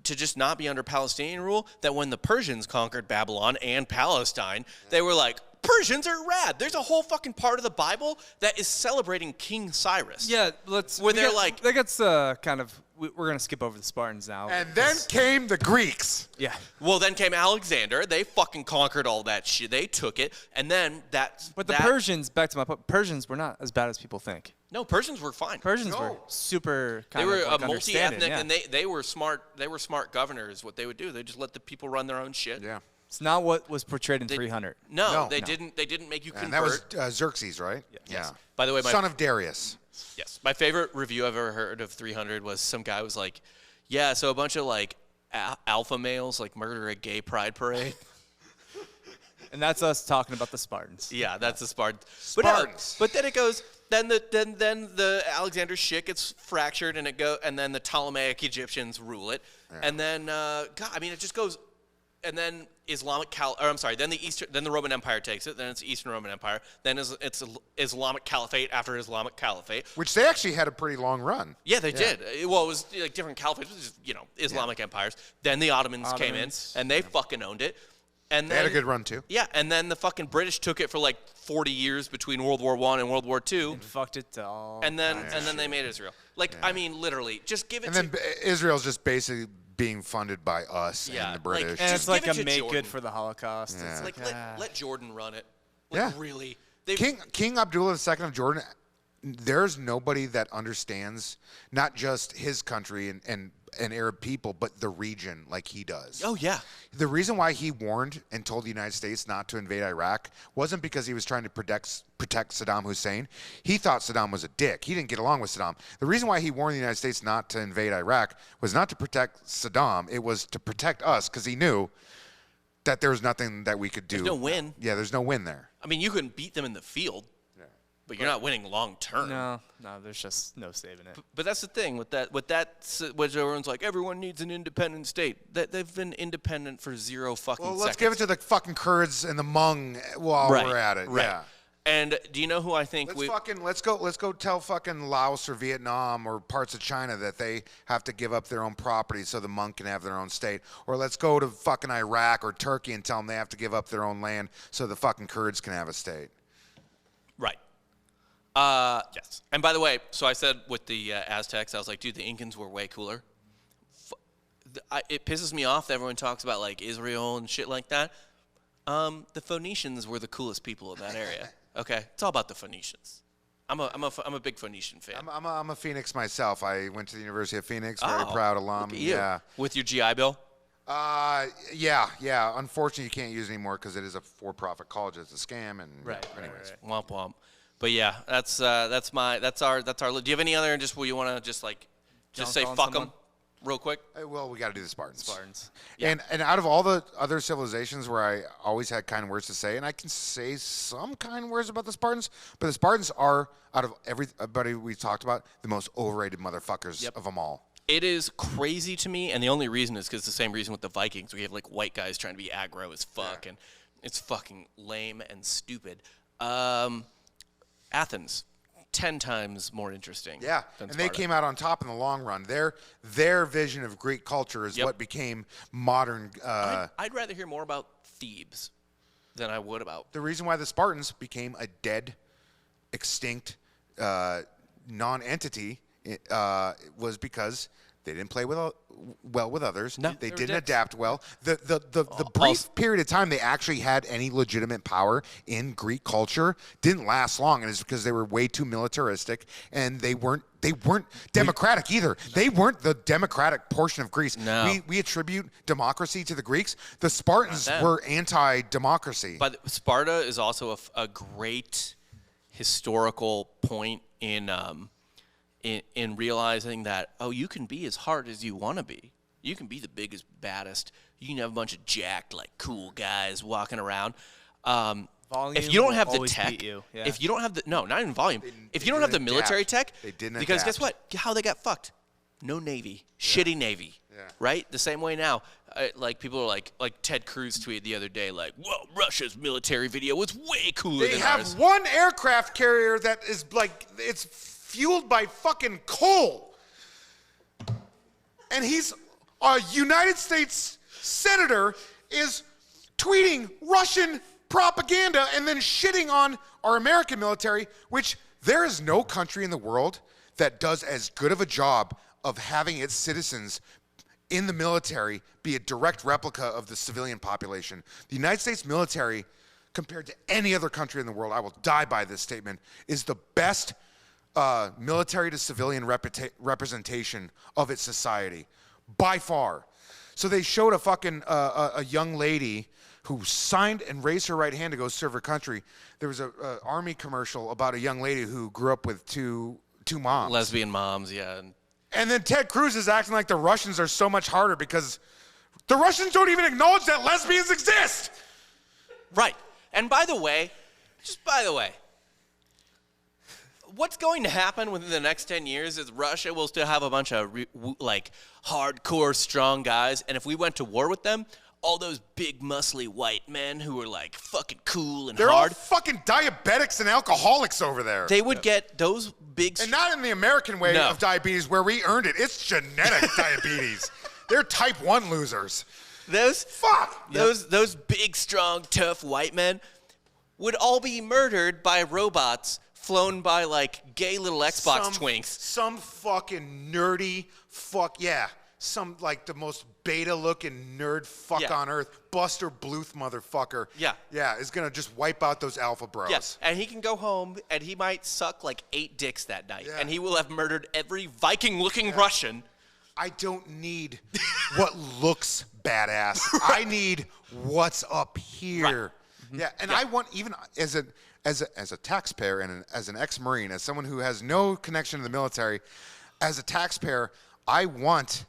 just not be under Palestinian rule that when the Persians conquered Babylon and Palestine, they were like, Persians are rad. There's a whole fucking part of the Bible that is celebrating King Cyrus. Yeah, Where they're like, that gets kind of. We're gonna skip over the Spartans now. And then came the Greeks. Yeah. well, then came Alexander. They fucking conquered all that shit. They took it, and then But the Persians, back to my point, Persians were not as bad as people think. No, Persians were fine. Persians were super kind They were of like multi-ethnic, understanding, yeah. and they were smart. They were smart governors. What they would do, they just let the people run their own shit. Yeah. It's not what was portrayed in 300. No, No. they didn't. They didn't make you convert. And that was Xerxes, right? Yeah. By the way, Son of Darius. Yes. My favorite review I've ever heard of 300 was some guy was like, yeah, so a bunch of like alpha males like murder a gay pride parade. And that's us talking about the Spartans. Yeah, that's the Spartans. Spartans. But then it goes, then the Alexander shit gets fractured and and then the Ptolemaic Egyptians rule it. Yeah. And then it just goes, and then then the Roman Empire takes it, then it's Eastern Roman Empire, then it's Islamic Caliphate after Islamic Caliphate. Which they actually had a pretty long run. Yeah, they did. Well, it was like different caliphates, just, Islamic empires. Then the Ottomans came in, and they fucking owned it. And They had a good run, too. Yeah, and then the fucking British took it for like 40 years between World War I and World War II. And fucked it to all. And then they made Israel. Like, I mean, literally, just give it And then Israel's just basically being funded by us Yeah, and the British. and just it's like give it a to make Jordan. good for the Holocaust. Yeah. It's like, let Jordan run it. Yeah. Like, really. King Abdullah II of Jordan, there's nobody that understands not just his country and Arab people, but the region like he does. Oh, yeah. The reason why he warned and told the United States not to invade Iraq wasn't because he was trying to protect Saddam Hussein. He thought Saddam was a dick. He didn't get along with Saddam. The reason why he warned the United States not to invade Iraq was not to protect Saddam. It was to protect us because he knew that there was nothing that we could do. There's no win. Yeah, there's no win there. I mean, you can beat them in the field, but you're not winning long term. No, there's just no saving it. But that's the thing with that. Which everyone's like, everyone needs an independent state. That they've been independent for 0 fucking Well, seconds. let's give it to the fucking Kurds and the Hmong while we're at it. Right. Yeah. And do you know who I think Let's go tell fucking Laos or Vietnam or parts of China that they have to give up their own property so the Hmong can have their own state. Or let's go to fucking Iraq or Turkey and tell them they have to give up their own land so the fucking Kurds can have a state. Right. Yes. And by the way, so I said with the Aztecs, I was like, dude, the Incans were way cooler. It pisses me off that everyone talks about like Israel and shit like that. The Phoenicians were the coolest people in that area. Okay, it's all about the Phoenicians. I'm a big Phoenician fan. I'm a Phoenix myself. I went to the University of Phoenix. Very proud alum. Look at you. Yeah. With your GI Bill. Yeah. Unfortunately, you can't use it anymore because it is a for-profit college. It's a scam. And anyways. Womp womp. But yeah, that's our. Do you have any other just where you want to just say fuck them real quick? Well, we got to do the Spartans. Yeah. And out of all the other civilizations where I always had kind words to say, and I can say some kind words about the Spartans, but the Spartans are, out of everybody we talked about, the most overrated motherfuckers of them all. It is crazy to me, and the only reason is because it's the same reason with the Vikings. We have white guys trying to be aggro as fuck, and it's fucking lame and stupid. Athens, 10 times more interesting. Yeah, than and they Sparta. came out on top in the long run. Their vision of Greek culture is what became modern. I'd rather hear more about Thebes than I would about. The reason why the Spartans became a dead, extinct non-entity was because they didn't play well with others. No, they were didn't dicks. adapt well. The brief period of time they actually had any legitimate power in Greek culture didn't last long, and it's because they were way too militaristic, and they weren't democratic either. They weren't the democratic portion of Greece. No. We attribute democracy to the Greeks. The Spartans were anti-democracy. But Sparta is also a great historical point in realizing that, you can be as hard as you want to be. You can be the biggest, baddest. You can have a bunch of jacked, cool guys walking around. If you don't have the tech, if you don't have not even volume. If you don't have the military tech, they didn't because adapt. guess what? How they got fucked? No Navy. Shitty Navy. Yeah. Right? The same way now. People are like Ted Cruz tweeted the other day, well, Russia's military video was way cooler They than have ours. one aircraft carrier that is it's fueled by fucking coal. And he's a United States senator is tweeting Russian propaganda and then shitting on our American military, which there is no country in the world that does as good of a job of having its citizens in the military be a direct replica of the civilian population. The United States military, compared to any other country in the world, I will die by this statement, is the best military to civilian representation of its society, by far. So they showed a young lady who signed and raised her right hand to go serve her country. There was a army commercial about a young lady who grew up with two moms. Lesbian moms, yeah. And then Ted Cruz is acting like the Russians are so much harder because the Russians don't even acknowledge that lesbians exist. Right. And by the way, what's going to happen within the next 10 years is Russia will still have a bunch of hardcore strong guys, and if we went to war with them, all those big muscly white men who are fucking cool and They're hard, all fucking diabetics and alcoholics over there. they would get those big And not in the American way of diabetes where we earned it. It's genetic diabetes. They're type 1 losers. those Fuck! those big strong tough white men would all be murdered by robots flown by gay little Xbox twinks. Some fucking nerdy some the most beta-looking nerd fuck on earth, Buster Bluth motherfucker. Yeah, is gonna just wipe out those alpha bros. Yes, and he can go home and he might suck 8 dicks that night, and he will have murdered every Viking-looking Russian. I don't need what looks badass. I need what's up here. Right. Yeah, and I want, even as a taxpayer and as an ex-Marine, as someone who has no connection to the military, as a taxpayer, I want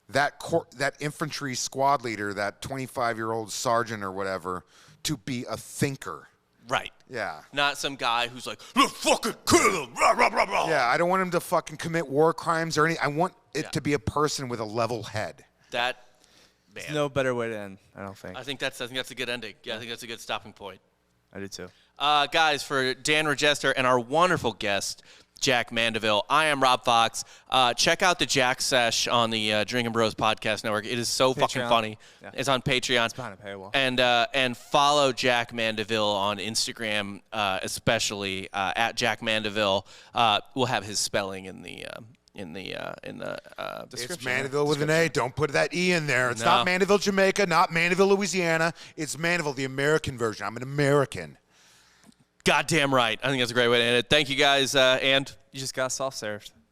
that infantry squad leader, that 25-year-old sergeant or whatever, to be a thinker. Right. Yeah. Not some guy who's let's fucking kill him. Rah, rah, rah, rah. Yeah, I don't want him to fucking commit war crimes or anything. I want it to be a person with a level head. Man. There's no better way to end, I don't think. I think that's a good ending. Yeah, I think that's a good stopping point. I do too. Guys, for Dan Regester and our wonderful guest, Jack Mandaville, I am Rob Fox. Check out the Jack Sesh on the Drinking Bros Podcast Network. It is so fucking funny. Yeah. It's on Patreon. It's behind a paywall. And follow Jack Mandaville on Instagram, especially at Jack Mandaville. We'll have his spelling in the in the It's Description, Mandaville with an A. Don't put that E in there. It's No. not Mandaville, Jamaica, not Mandaville, Louisiana. It's Mandaville, the American version. I'm an American. Goddamn right. I think that's a great way to end it. Thank you guys, and You just got soft served.